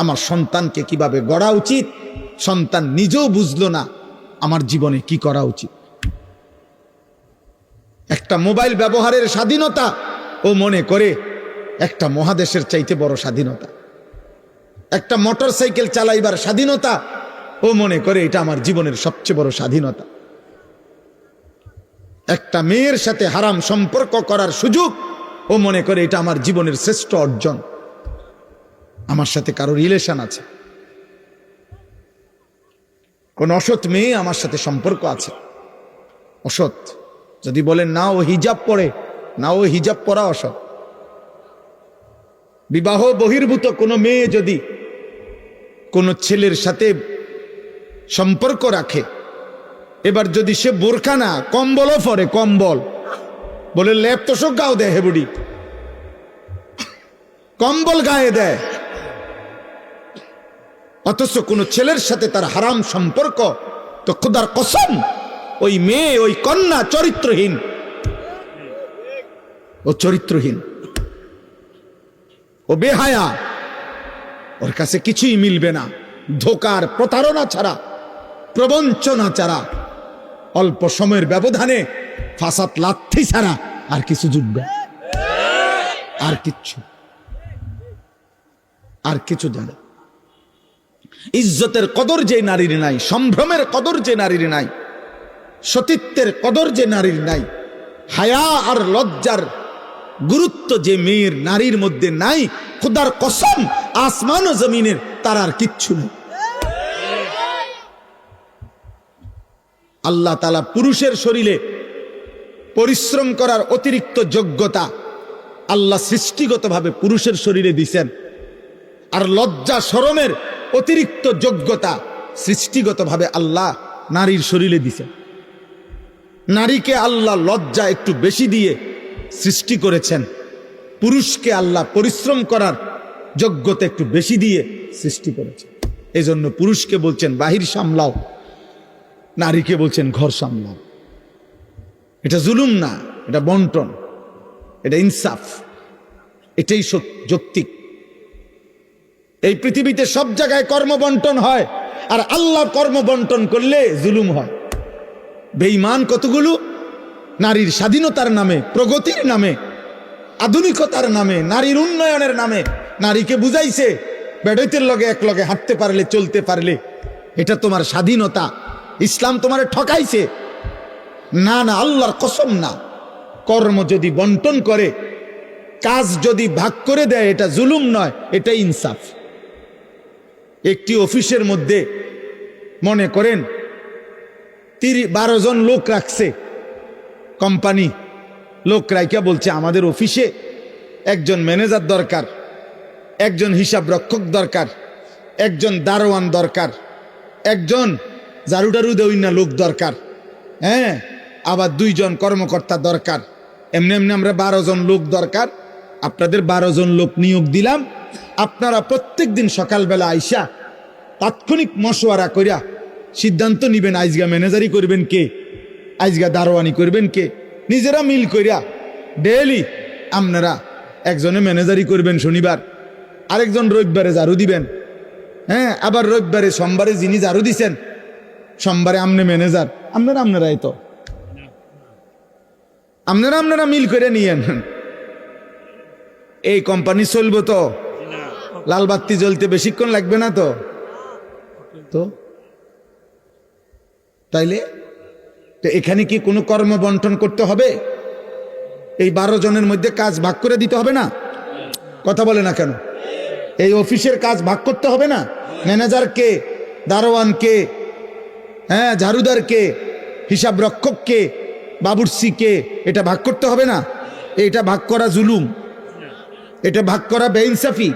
S1: আমার সন্তানকে কিভাবে গড়া উচিত, সন্তান নিজেও বুঝলো না আমার জীবনে কি করা উচিত। একটা মোবাইল ব্যবহারের স্বাধীনতা ও মনে করে একটা মহাদেশের চাইতে বড় স্বাধীনতা। একটা মোটর সাইকেল চালাইবার স্বাধীনতা ও মনে করে এটা আমার জীবনের সবচেয়ে বড় স্বাধীনতা। একটা মেয়ের সাথে হারাম সম্পর্ক করার সুযোগ ও মনে করে এটা আমার জীবনের শ্রেষ্ঠ অর্জন। আমার সাথে কারো রিলেশন আছে, কোন অসৎ মেয়ে আমার সাথে সম্পর্ক আছে, অসৎ। যদি বলেন না ও হিজাব পরে, না ও হিজাব পরা অসৎ। বিবাহ বহির্ভূত কোনো মেয়ে যদি কোনো ছেলের সাথে সম্পর্ক রাখে, এবার যদি সে বোরকা না কম্বলও পরে, কম্বল বলে ল্যাপ তোষক গাও দেয়, হেবুড়ি কম্বল গায়ে দেয়, অথচ কোন ছেলের সাথে তার হারাম সম্পর্ক, তো খোদার কসম ওই মেয়ে, ওই কন্যা চরিত্রহীন, ও চরিত্রহীন, ও বেহায়া, ওর কাছে কিছুই মিলবে না ধোকার প্রতারণা ছাড়া, প্রবঞ্চনা ছাড়া, অল্প সময়ের ব্যবধানে ফাসাদ লাথি ছাড়া আর কিছু জুটবে, আর কিচ্ছু, আর কিছু জানে। ইজ্জতের কদর যে নারীর নাই, সম্ভ্রমের কদর যে নারীর নাই, সতীত্বের কদর যে নারীর নাই, হায়া আর লজ্জার গুরুত্ব যে মেয়ের নারীর মধ্যে নাই, খোদার কসম আসমান ও জমিনের তার আর কিচ্ছু নেই। আল্লাহ তাআলা পুরুষের শরীরে পরিশ্রম করার অতিরিক্ত যোগ্যতা আল্লাহ সৃষ্টিগতভাবে পুরুষের শরীরে দিছেন, আর লজ্জা শরমের অতিরিক্ত যোগ্যতা সৃষ্টিগতভাবে আল্লাহ নারীর শরীরে দিছেন। নারীকে আল্লাহ লজ্জা একটু বেশি দিয়ে সৃষ্টি করেছেন, পুরুষকে আল্লাহ পরিশ্রম করার যোগ্যতা একটু বেশি দিয়ে সৃষ্টি করেছেন। এজন্য পুরুষকে বলছেন বাহির সামলাও, নারীকে বলছেন ঘর সামলাও। এটা জুলুম না, এটা বন্টন, এটা ইনসাফ, এটাই যৌক্তিক। এই পৃথিবীতে সব জায়গায় কর্ম বন্টন হয়, আর আল্লাহ কর্ম বন্টন করলে জুলুম হয়। বেঈমান কতগুলো নারীর স্বাধীনতার নামে, প্রগতির নামে, আধুনিকতার নামে, নারীর উন্নয়নের নামে নারীকে বুঝাইছে বেডইতের লগে এক লগে হাঁটতে পারলে, চলতে পারলে এটা তোমার স্বাধীনতা। ইসলাম তোমার ঠকাইছে। না না, আল্লাহর কসম না। কর্ম যদি বন্টন করে, কাজ যদি ভাগ করে দেয়, এটা জুলুম নয়, এটা ইনসাফ। একটি অফিসের মধ্যে মনে করেন 12 জন লোক রাখছে কোম্পানি, লোক রাইকা বলছে আমাদের অফিসে একজন ম্যানেজার দরকার, একজন হিসাব রক্ষক দরকার, একজন দারোয়ান দরকার, একজন ঝাড়ুটারু দেউইনা লোক দরকার, হ্যাঁ, আবার 2 জন কর্মকর্তা দরকার। এমনি এমনি আমরা 12 জন লোক দরকার, আপনাদের 12 জন লোক নিয়োগ দিলাম। আপনারা প্রত্যেক দিন সকালবেলা আইসা তাৎক্ষণিক মশওয়ারা করিয়া সিদ্ধান্ত নিবেন আইজগা ম্যানেজারি করবেন কে, আজগা দারোয়ানি করবেন কে? নিজেরা মিল কইরা ডেইলি আপনারা একজনে ম্যানেজারি করবেন শনিবার, আরেকজন রবিবারে ঝাড়ু দিবেন। হ্যাঁ, আবার রবিবারে সোমবারে যিনি ঝাড়ু দিছেন সোমবারে আমনে ম্যানেজার। আপনারাই তো আপনারা মিল করে নিয়েন। এই কোম্পানি চলবো তো? লাল বাতি জ্বলতে বেশিক্ষণ লাগবে না তো? তো তাইলে তো এখানে কি কোনো কর্ম বন্টন করতে হবে? এই 12 জনের মধ্যে কাজ ভাগ করে দিতে হবে না? কথা বলে না কেন? এই অফিসের কাজ ভাগ করতে হবে না? ম্যানেজার কে, দারোয়ান কে, হ্যাঁ ঝাড়ুদার কে, হিসাব রক্ষক কে, বাবুর্চি কে, এটা ভাগ করতে হবে না? এটা ভাগ করা জুলুম? এটা ভাগ করা বেইনসাফি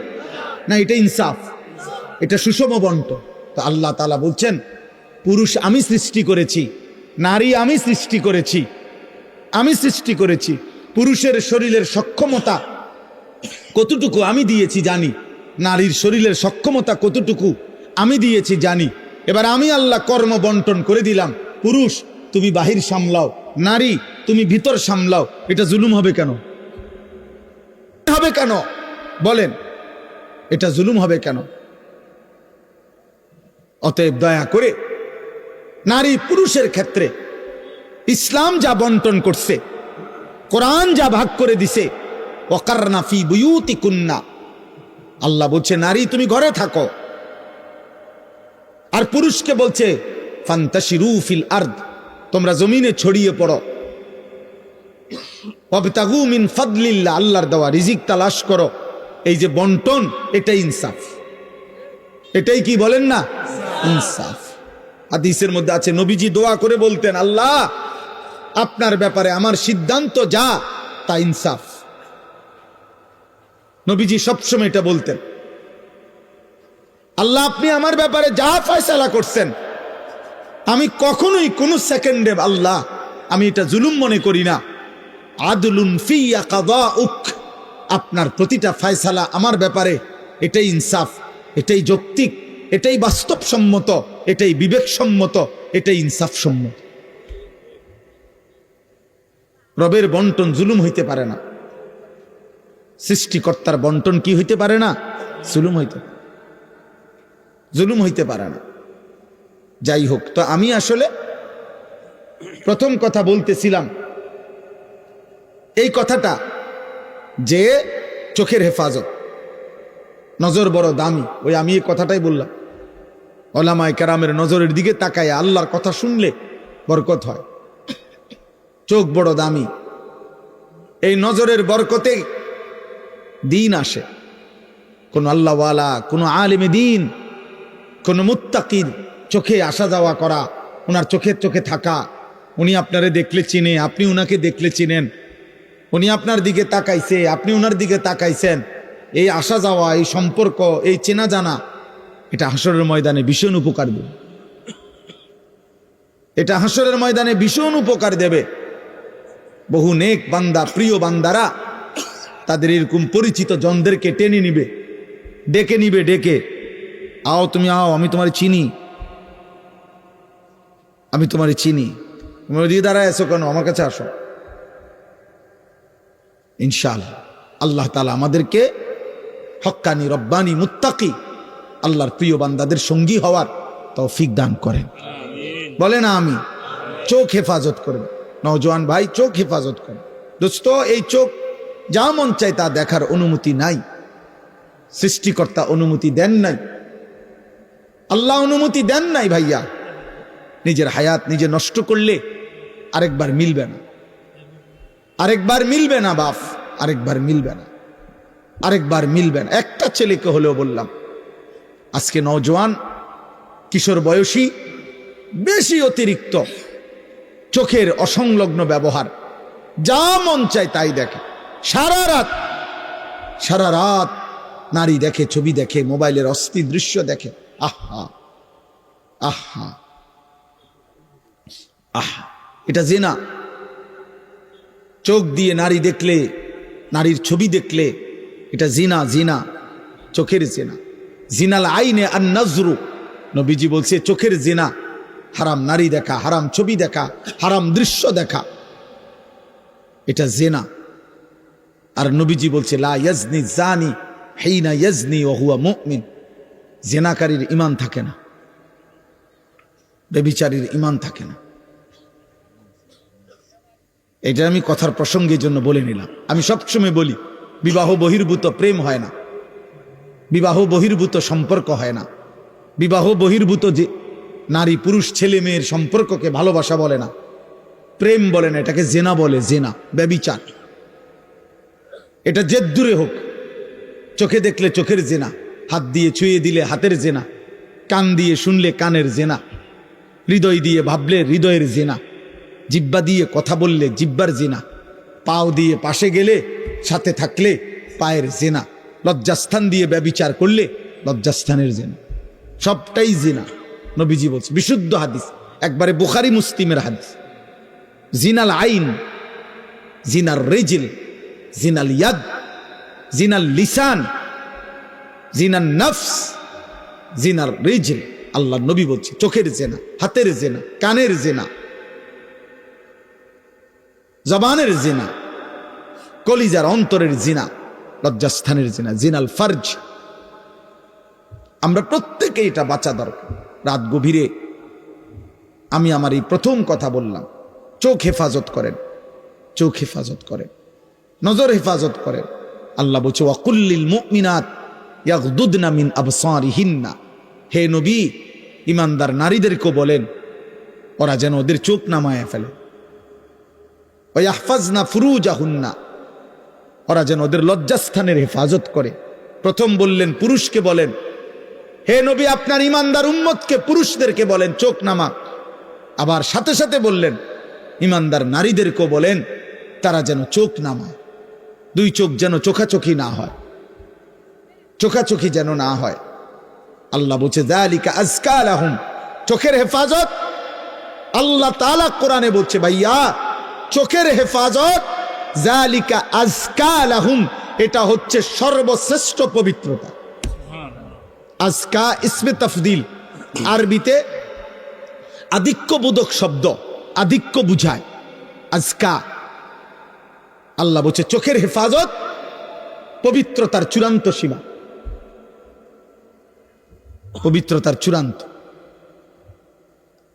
S1: না? এটা ইনসাফ, এটা সুষম বন্টন। তো আল্লাহ তাআলা বলছেন পুরুষ আমি সৃষ্টি করেছি, নারী আমি সৃষ্টি করেছি। পুরুষের শরীরের সক্ষমতা কতটুকু আমি দিয়েছি জানি, নারীর শরীরের সক্ষমতা কতটুকু আমি দিয়েছি জানি। এবার আমি আল্লাহ কর্ম বন্টন করে দিলাম। পুরুষ তুমি বাহির সামলাও, নারী তুমি ভিতর সামলাও। এটা জুলুম হবে কেন? বলেন, এটা জুলুম হবে কেন? অতএব দয়া করে নারী পুরুষের ক্ষেত্রে ইসলাম যা বন্টন করছে, কোরআন যা ভাগ করে দিছে, ওয়াকারনা ফি বুয়ুতিকুন্না, আল্লাহ বলছে নারী তুমি ঘরে থাকো। আর পুরুষকে বলছে ফান্তাশিরু ফিল আরদ, তোমরা জমিনে ছড়িয়ে পড়ো। ওয়াবতাগু মিন ফাদলিল্লাহ, আল্লাহর দেওয়া রিজিক তালাশ করো। এই যে বন্টন, এটা ইনসাফ। এটাই কি বলেন না? ইনসাফ। হাদিসের মধ্যে আছে নবীজি দোয়া করে বলতেন, আল্লাহ আপনার ব্যাপারে আমার সিদ্ধান্ত যা তা ইনসাফ। নবীজি সবসময় এটা বলতেন, আল্লাহ আপনি আমার ব্যাপারে যা ফয়সালা করছেন আমি কখনোই কোন সেকেন্ডে আল্লাহ আমি এটা জুলুম মনে করি না। আদলুন ফিয়া কাদাউক, আপনার প্রতিটা ফয়সালা আমার ব্যাপারে এটাই ইনসাফ, এটাই যৌক্তিক, এটাই বাস্তবসম্মত, এটাই বিবেকসম্মত, এটাই ইনসাফসম্মত। রবের বন্টন জুলুম হইতে পারে না। সৃষ্টিকর্তার বন্টন কি হইতে পারে না? জুলুম হইতে পারে না। যাই হোক, তো আমি আসলে প্রথম কথা বলতেছিলাম এই কথাটা যে চোখের হেফাজত, নজর বড় দামি। ওই আমি এই কথাটাই বললাম, ওলামায়ে কেরামের নজরের দিকে তাকায় আল্লাহর কথা শুনলে বরকত হয়। চোখ বড় দামি, এই নজরের বরকতে দিন আসে। কোন আল্লাহওয়ালা, কোন আলেমে দিন, কোন মুত্তাকির চোখে আসা যাওয়া করা, ওনার চোখে থাকা, উনি আপনারে দেখলে চিনে, আপনি উনাকে দেখলে চিনেন, উনি আপনার দিকে তাকাইছে, আপনি উনার দিকে তাকাইছেন, এই আসা যাওয়া, এই সম্পর্ক, এই চেনা জানা, এটা হাসরের ময়দানে ভীষণ উপকার দেবে। এটা হাসরের ময়দানে ভীষণ উপকার দেবে। বহু নেক বান্দা, প্রিয় বান্দারা তাদের এরকম পরিচিত জনদেরকে টেনে নিবে, ডেকে আও তুমি আও, আমি তোমার চিনি, তুমি ওদিকে দাঁড়ায় আছো কেন, আমার কাছে আসো। ইনশাআল্লাহ আল্লাহ তাআলা আমাদেরকে হক্কানি রব্বানি মুত্তাকি আল্লাহর প্রিয় বান্দাদের সঙ্গী হওয়ার তৌফিক দান করেন। বলে না আমি চোখ হেফাজত করবে। নওজোয়ান ভাই, চোখ হেফাজত করবে। দোস্ত, এই চোখ যা মন চায় তা দেখার অনুমতি নাই। সৃষ্টিকর্তা অনুমতি দেন নাই, আল্লাহ অনুমতি দেন নাই। ভাইয়া, নিজের হায়াত নিজে নষ্ট করলে আরেকবার মিলবে না, বাপ, আরেকবার মিলবে না। একটা ছেলেকে হলেও বললাম, আজকে নওজোয়ান কিশোর বয়সী, বেশি অতিরিক্ত চোখের অসংলগ্ন ব্যবহার, যা মন চায় তাই দেখে। সারা রাত নারী দেখে, ছবি দেখে, মোবাইলের অস্থির দৃশ্য দেখে। আহা, এটা জিনা। চোখ দিয়ে নারী দেখলে, নারীর ছবি দেখলে এটা জিনা, চোখের জিনা। জিনাল আইনে আন নজরু, নবীজি বলছে চোখের জিনা। হারাম নারী দেখা, হারাম ছবি দেখা, হারাম দৃশ্য দেখা, এটা জেনা। আর নবীজি বলছে লা ইয়াজনি জানি হিনা ইয়াজনি ওয়া হুয়া মুমিন, জেনাকারীর ঈমান থাকে না, ব্যভিচারীর ঈমান থাকে না। এটা আমি কথার প্রসঙ্গের জন্য বলে নিলাম। আমি সবসময় বলি বিবাহ বহির্ভূত প্রেম হয় না, বিবাহ বহির্ভূত সম্পর্ক হয় না, বিবাহ বহির্ভূত যে নারী পুরুষ ছেলে মেয়ের সম্পর্ককে ভালোবাসা বলে না, প্রেম বলে না, এটাকে জেনা বলে, জেনা, ব্যভিচার। এটা যে দূরে হোক, চোখে দেখলে চোখের জেনা, হাত দিয়ে ছুঁয়ে দিলে হাতের জেনা, কান দিয়ে শুনলে কানের জেনা, হৃদয় দিয়ে ভাবলে হৃদয়ের জেনা, জিব্বা দিয়ে কথা বললে জিব্বার জেনা, পাও দিয়ে পাশে গেলে সাথে থাকলে পায়ের জেনা, লজ্জাস্থান দিয়ে ব্যভিচার করলে লজ্জাস্থানের জেনা, সবটাই জেনা। নবীজি বলছে, বিশুদ্ধ হাদিস, একবারে বুখারী মুসলিমের হাদিস, জিনাল আইন, জিনার রিজল, জিনাল ইয়াদ, জিনাল লিসান, জিনাল নফস, জিনার রিজল। আল্লাহ নবী বলছে চোখের জেনা, হাতের জেনা, কানের জেনা, জবানের জিনা, কলিজার অন্তরের জিনা, লজ্জাস্থানের জিনা, জিনাল ফারজ। আমরা প্রত্যেকে এটা বাঁচা দরকার। রাত গভীরে আমি আমার এই প্রথম কথা বললাম, চোখ হেফাজত করেন, চোখ হেফাজত করেন, নজর হেফাজত করেন। আল্লাহ বলছে ওয়াকুল্লিল মুমিনাত ইয়াগদুদনা মিন আবসারিহিন্না, হে নবী ইমানদার নারীদেরকে বলেন ওরা যেন ওদের চোখ নামায় ফেলে, ওয়াহফাজনা ফুরুজাহুন্না, ওরা যেন ওদের লজ্জাস্থানের হেফাজত করে। প্রথম বললেন পুরুষকে বলেন, হে নবী আপনার ইমানদার উম্মতকে পুরুষদেরকে বলেন চোখ নামা। আবার সাথে সাথে বললেন ইমানদার নারীদেরকেও বলেন তারা যেন চোখ নামায়, দুই চোখ যেন চোখাচোখি না হয়, চোখাচোখি যেন না হয়। আল্লাহ বলছে যালিকা আজকা লাহুম, চোখের হেফাজত আল্লাহ তাআলা কোরআনে বলছে ভাইয়া চোখের হেফাজত, যালিকা আজকা লাহুম, এটা হচ্ছে সর্বশ্রেষ্ঠ পবিত্রতা। আজকা ইসমে তাফদিল, আরবিতে আধিক্যবোধক শব্দ, আধিক্য বুঝায় আজকা। আল্লাহ বলছে চোখের হেফাজত পবিত্রতার চূড়ান্ত সীমা, পবিত্রতার চূড়ান্ত।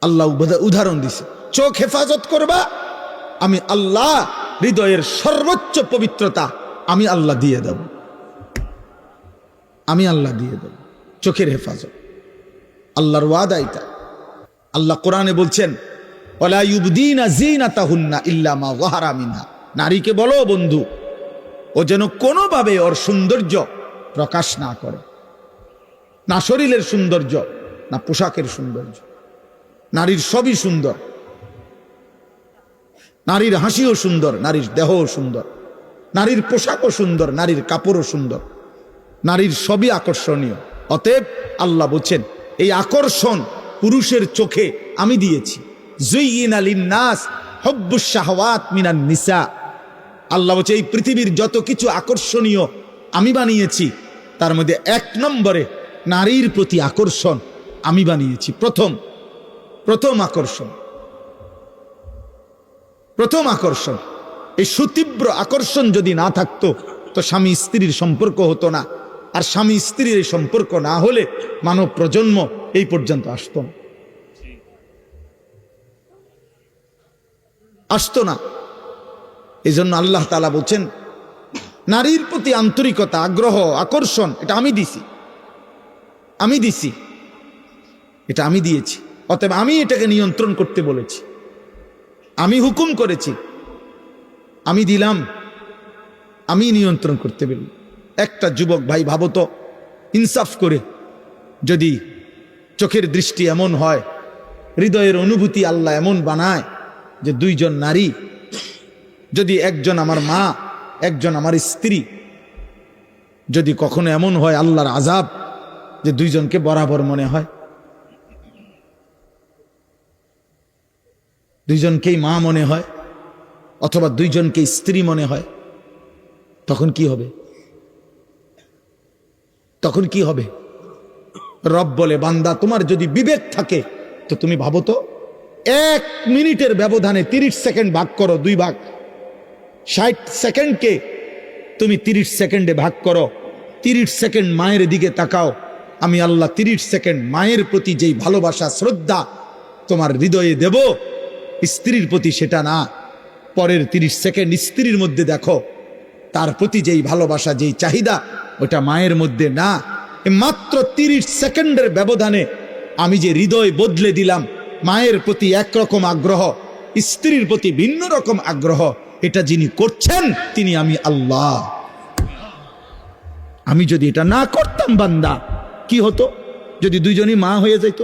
S1: আল্লাহ উদাহরণ দিছে, চোখ হেফাজত করবা, আমি আল্লাহ হৃদয়ের সর্বোচ্চ পবিত্রতা আমি আল্লাহ দিয়ে দেব, আমি আল্লাহ দিয়ে দেব চোখের হেফাজত। আল্লাহর ওয়াদা এটা। আল্লাহ কোরআনে বলছেন ওয়ালা ইউবদিনা যিনাতাহুন্না ইল্লা মা যাহারা মিনহা, নারীকে বলো বন্ধু ও যেন কোনোভাবে ওর সৌন্দর্য প্রকাশ না করে, না শরীরের সৌন্দর্য না পোশাকের সৌন্দর্য। নারীর সবই সুন্দর, নারীর হাসিও সুন্দর, নারীর দেহও সুন্দর, নারীর পোশাকও সুন্দর, নারীর কাপড়ও সুন্দর, নারীর সবই আকর্ষণীয়। অতএব আল্লাহ বলছেন এই আকর্ষণ পুরুষের চোখে আমি দিয়েছি। যুইয়িনা লিন্নাস হুব্বুশ শাহওয়াত মিনান নিসা, আল্লাহ বলছে এই পৃথিবীর যত কিছু আকর্ষণীয় আমি বানিয়েছি তার মধ্যে এক নম্বরে নারীর প্রতি আকর্ষণ আমি বানিয়েছি। প্রথম আকর্ষণ, প্রথম আকর্ষণ। এই সুতীব্র আকর্ষণ যদি না থাকতো তো স্বামী স্ত্রীর সম্পর্ক হতো না, আর স্বামী স্ত্রীর এই সম্পর্ক না হলে মানব প্রজন্ম এই পর্যন্ত আসতো না। এই জন্য আল্লাহ তাআলা বলছেন নারীর প্রতি আন্তরিকতা, আগ্রহ, আকর্ষণ এটা আমি দিছি, আমি দিছি, এটা আমি দিয়েছি। অতএব আমি এটাকে নিয়ন্ত্রণ করতে বলেছি, আমি হুকুম করেছি, আমি দিলাম, আমি নিয়ন্ত্রণ করতে বলি। একটা যুবক ভাই ভাবো তো, ইনসাফ করে যদি চোখের দৃষ্টি এমন হয়, হৃদয়ের অনুভূতি আল্লাহ এমন বানায় যে দুইজন নারী, যদি একজন আমার মা একজন আমার স্ত্রী, যদি কখনো এমন হয় আল্লাহর আযাব যে দুইজনকে বরাবর মনে হয়, দুইজনকেই মা মনে হয় অথবা দুইজনকে স্ত্রী মনে হয়, তখন কি হবে? তখন কি হবে? রব বলে বান্দা তোমার যদি বিবেক থাকে তো তুমি ভাবো তো 1 মিনিটের ব্যবধানে 30 সেকেন্ড ভাগ করো, 2 ভাগ, 60 সেকেন্ডকে তুমি 30 সেকেন্ডে ভাগ করো, 30 সেকেন্ড মায়ের দিকে তাকাও, আমি আল্লাহ 30 সেকেন্ড মায়ের প্রতি যেই ভালোবাসা শ্রদ্ধা তোমার হৃদয়ে দেব, স্ত্রীর প্রতি সেটা না। পরের 30 সেকেন্ড স্ত্রীর মধ্যে দেখো, তার প্রতি যেই ভালোবাসা যেই চাহিদা ওটা মায়ের মধ্যে না। মাত্র 30 সেকেন্ডের ব্যবধানে আমি যে হৃদয় বদলে দিলাম, মায়ের প্রতি একরকম আগ্রহ, স্ত্রীর প্রতি ভিন্ন রকম আগ্রহ, এটা যিনি করছেন তিনি আমি আল্লাহ। আমি যদি এটা না করতাম বান্দা, কি হতো? যদি দুইজনই মা হয়ে যাইত,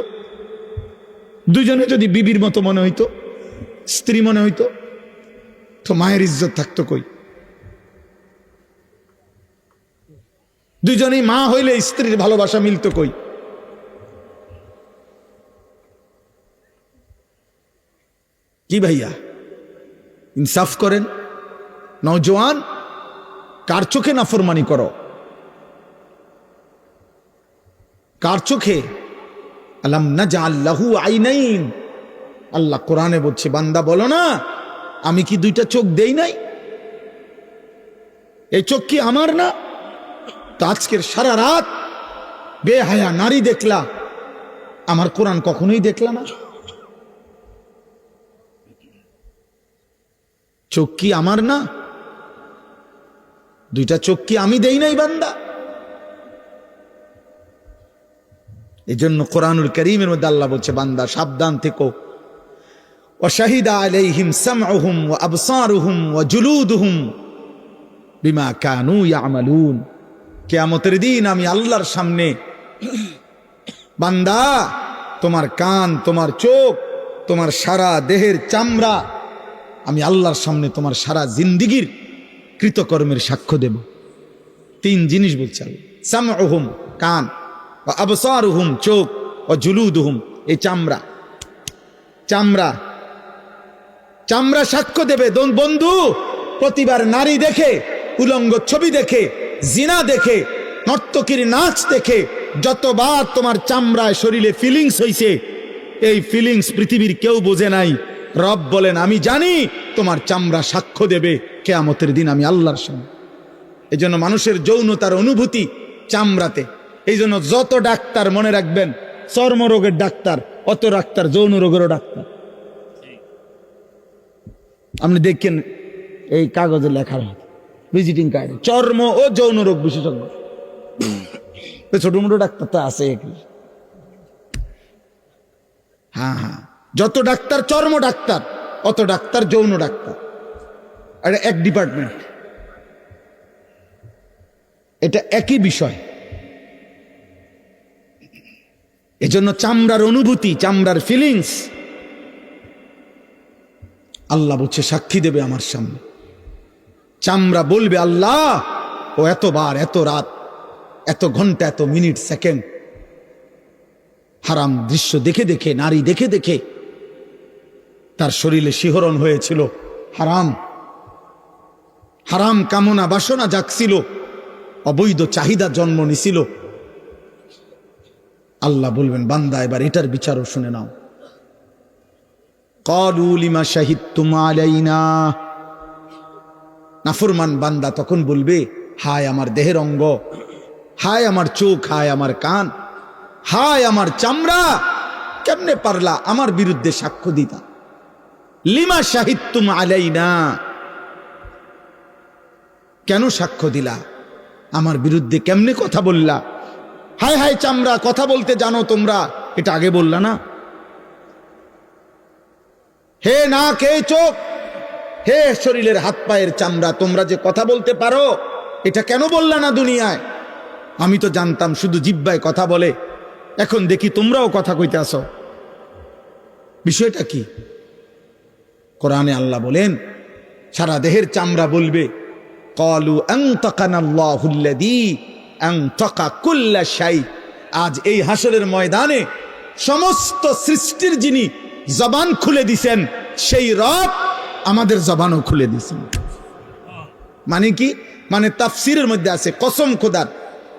S1: দুইজনে যদি বিবির মতো মনে হইতো, স্ত্রী মনে হইতো, তো মায়ের ইজ্জত থাকতো কই? দুইজনেই মা হইলে স্ত্রীর ভালোবাসা মিলতো কই? কি ভাইয়া, ইনসাফ করেন। নওজোয়ান, কার চোখে নাফরমানি করো? কার চোখে? আলাম নাজআল লাহু আইনাইন, আল্লাহ কোরআনে বলছে, বান্দা বলো না আমি কি 2টা চোখ দেই নাই? এই চোখ কি আমার না? তো আজকের সারা রাত বেহায়া নারী দেখলা, আমার কোরআন কখনোই দেখলা না? চোখ কি আমার না? 2টা চোখ কি আমি দেই নাই বান্দা? এই জন্য কোরআনুল কারীমের মধ্যে আল্লাহ বলছে, বান্দা সাবধান থেকো। ওয়াশাহিদা আলাইহিম সামউহুম ওয়া আবসারুহুম ওয়া জুলুদুহুম বিমা কানু ইয়ামালুন। কিয়ামতের দিন আমি আল্লাহর সামনে, বান্দা তোমার কান, তোমার চোখ, তোমার সারা দেহের চামড়া, আমি আল্লাহর সামনে তোমার সারা জিন্দেগীর কৃতকর্মের সাক্ষ্য দেব। 3 জিনিস বলছে আল্লাহ, সামউহুম কান, ওয়া আবসারুহুম চোখ, ওয়া জুলুদুহুম এই চামড়া, চামড়া চামড়া সাক্ষ্য দেবে। বন্ধু, প্রতিবার নারী দেখে, উলঙ্গ ছবি দেখে, জিনা দেখে, নর্তকীর নাচ দেখে যতবার তোমার চামড়ায় শরীরে ফিলিংস হইছে, এই ফিলিংস পৃথিবীর কেউ বোঝে নাই। রব বলেন আমি জানি, তোমার চামড়া সাক্ষ্য দেবে কিয়ামতের দিন আমি আল্লাহর সামনে। এই জন্য মানুষের যৌনতার অনুভূতি চামড়াতে। এই জন্য যত ডাক্তার, মনে রাখবেন, চর্মরোগের ডাক্তার অত ডাক্তার যৌন রোগেরও ডাক্তার। আপনি দেখেন এই কাগজে লেখা ভিজিটিং কার্ডে চর্ম ও যৌন রোগ বিশেষজ্ঞ। ছোট মোটো ডাক্তার তো আছে। হ্যাঁ হ্যাঁ, যত ডাক্তার চর্ম ডাক্তার অত ডাক্তার যৌন ডাক্তার, আর এক ডিপার্টমেন্ট, এটা একই বিষয়। এজন্য চামড়ার অনুভূতি, চামড়ার ফিলিংস আল্লাহ বলছে সাক্ষী দেবে আমার সামনে। চামড়া বলবে আল্লাহ, ও এতবার, এত রাত, এত ঘন্টা, এত মিনিট, সেকেন্ড হারাম দৃশ্য দেখে দেখে, নারী দেখে দেখে তার শরীরে শিহরণ হয়েছিল। হারাম হারাম কামনা বাসনা জাগছিল, অবৈধ চাহিদা জন্ম নিছিল। আল্লাহ বলবেন বান্দা এবার এটার বিচারও শুনে নাও। ক্বালু লিমা শাহিদতুম আলাইনা, নাফরমান বান্দা তখন বলবে, হায় আমার দেহের অঙ্গ, হায় আমার চোখ, হায় আমার কান, হায় আমার চামড়া, কেমনে পারলা আমার বিরুদ্ধে সাক্ষ্য দিতা? লিমা শাহিদতুম আলাইনা, কেন সাক্ষ্য দিলা? আমার বিরুদ্ধে কেমনে কথা বললা? হায় হায় চামড়া, কথা বলতে জানো তোমরা, এটা আগে বললা না? হে নাক, হে চোখ, হে শরীরের হাত পায়ের চামড়া, তোমরা যে কথা বলতে পারো, এটা কেন বললা না দুনিয়ায়? আমি তো জানতাম শুধু জিহ্বায় কথা বলে, এখন দেখি তোমরাও কথা কইতে আসো। বিষয়টা কি? কোরআনে আল্লাহ বলেন সারা দেহের চামড়া বলবে, ক্বালু আনতাকানাল্লাহুল্লাযী আনতাকা কুল্লা শাই। আজ এই হাসরের ময়দানে সমস্ত সৃষ্টির যিনি জবান খুলে দিছেন, সেই রব আমাদের জবানও খুলে দিছেন। মানে কি? মানে তাফসীরের মধ্যে আছে, কসম খোদার,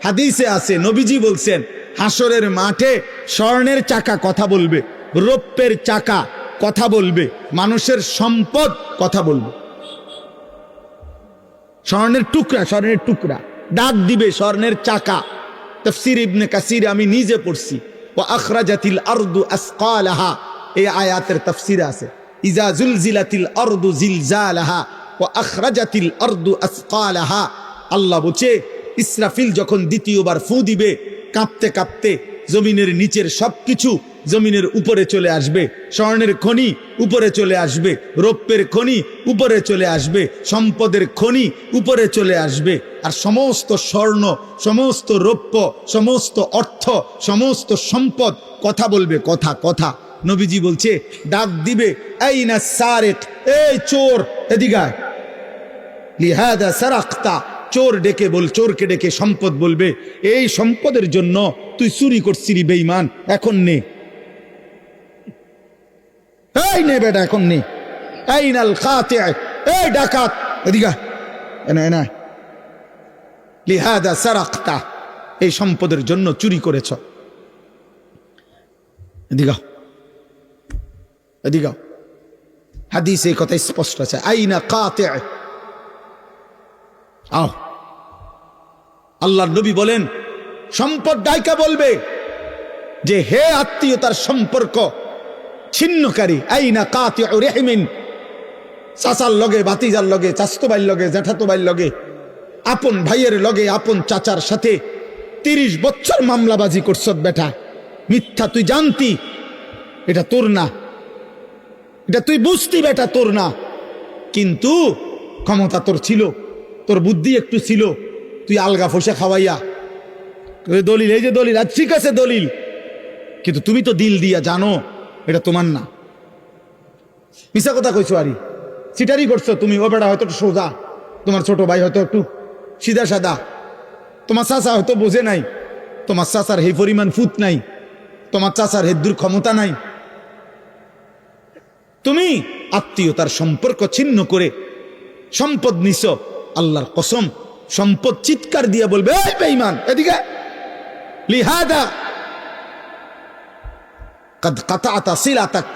S1: হাদিসে আছে, নবীজি বলছেন হাসরের মাঠে স্বর্ণের চাকা কথা বলবে, রৌপ্যের চাকা কথা বলবে, মানুষের সম্পদ কথা বলবে। স্বর্ণের টুকরা ডাক দিবে স্বর্ণের চাকা। তাফসীর ইবনে কাসির আমি নিজে পড়ছি, ওয়া আখরাজাতিল আরদু আসকালাহা, এই আয়াতের তাফসীরে আছে ইজা জুলজিলাতিল আরদু জিলজালাহা ওয়া আখরাজাতিল আরদু আসকালাহা। আল্লাহ বলছে ইসরাফিল যখন দ্বিতীয়বার ফু দিবে, কাঁপতে কাঁপতে জমিনের নিচের সবকিছু জমিনের উপরে চলে আসবে, স্বর্ণের খনি উপরে চলে আসবে, রৌপ্যের খনি উপরে চলে আসবে, সম্পদের খনি উপরে চলে আসবে, আর সমস্ত স্বর্ণ, সমস্ত রৌপ্য, সমস্ত অর্থ, সমস্ত সম্পদ কথা বলবে, কথা। নবীজি বলছে ডাক দিবে আইনা সারিক, এই চোর এদিকে আয়, লিহাদা সারাকতা, চোর ডেকে চোরকে ডেকে সম্পদ বলবে, এই সম্পদের জন্য তুই চুরি করছিলি বেঈমান, এখন নে, এই নে বেটা, এখন নে। আইনাল কাতি, এই ডাকাত এদিকে এনা, লিহাদা সারাকতা, এই সম্পদের জন্য চুরি করেছ, এদিকে হাদিসে এই কথা স্পষ্ট আছে, আইনা কাতি, আও। আল্লাহর নবী বলেন সম্পদ ডাইকা বলবে যে হে আত্মীয়তার সম্পর্ক ছিন্নকারী, আইনা কাতিউ রাহিমিন, চাচার লগে, ভাতিজার লগে, চাচতো ভাইয়ের লগে, জ্যাঠাতো ভাইয়ের লগে, আপন ভাইয়ের লগে, আপন চাচার সাথে 30 বছর মামলাবাজি করছ বেটা, মিথ্যা তুই জানতি, এটা তোর না, এটা তুই বুঝতি বেটা, তোর না, কিন্তু ক্ষমতা তোর ছিল, তোর বুদ্ধি একটু ছিল, তুই আলগা ফসে খাওয়াইয়া দলিল, এই যে দলিল, আর ঠিক আছে দলিল, কিন্তু তুমি তো দিল দিয়া জানো এটা তোমার না, মিশা কথা কইছো, আরি সিটারি করছো তুমি, ও বেটা হয়তো সোজা, তোমার ছোট ভাই হয়তো একটু সিধা সাদা, তোমার চাচা হয়তো বোঝে নাই, তোমার চাচার হে পরিমাণ ফুট নাই, তোমার চাচার হেদ্দুর ক্ষমতা নাই, তুমি আত্মীয়তার সম্পর্ক ছিন্ন করে সম্পদ নিছ, আল্লাহর কসম সম্পদ চিৎকার দিয়ে বলবে এই বেঈমান এদিকে, লিহাদা কাদ কাতাতা সিলাতাক,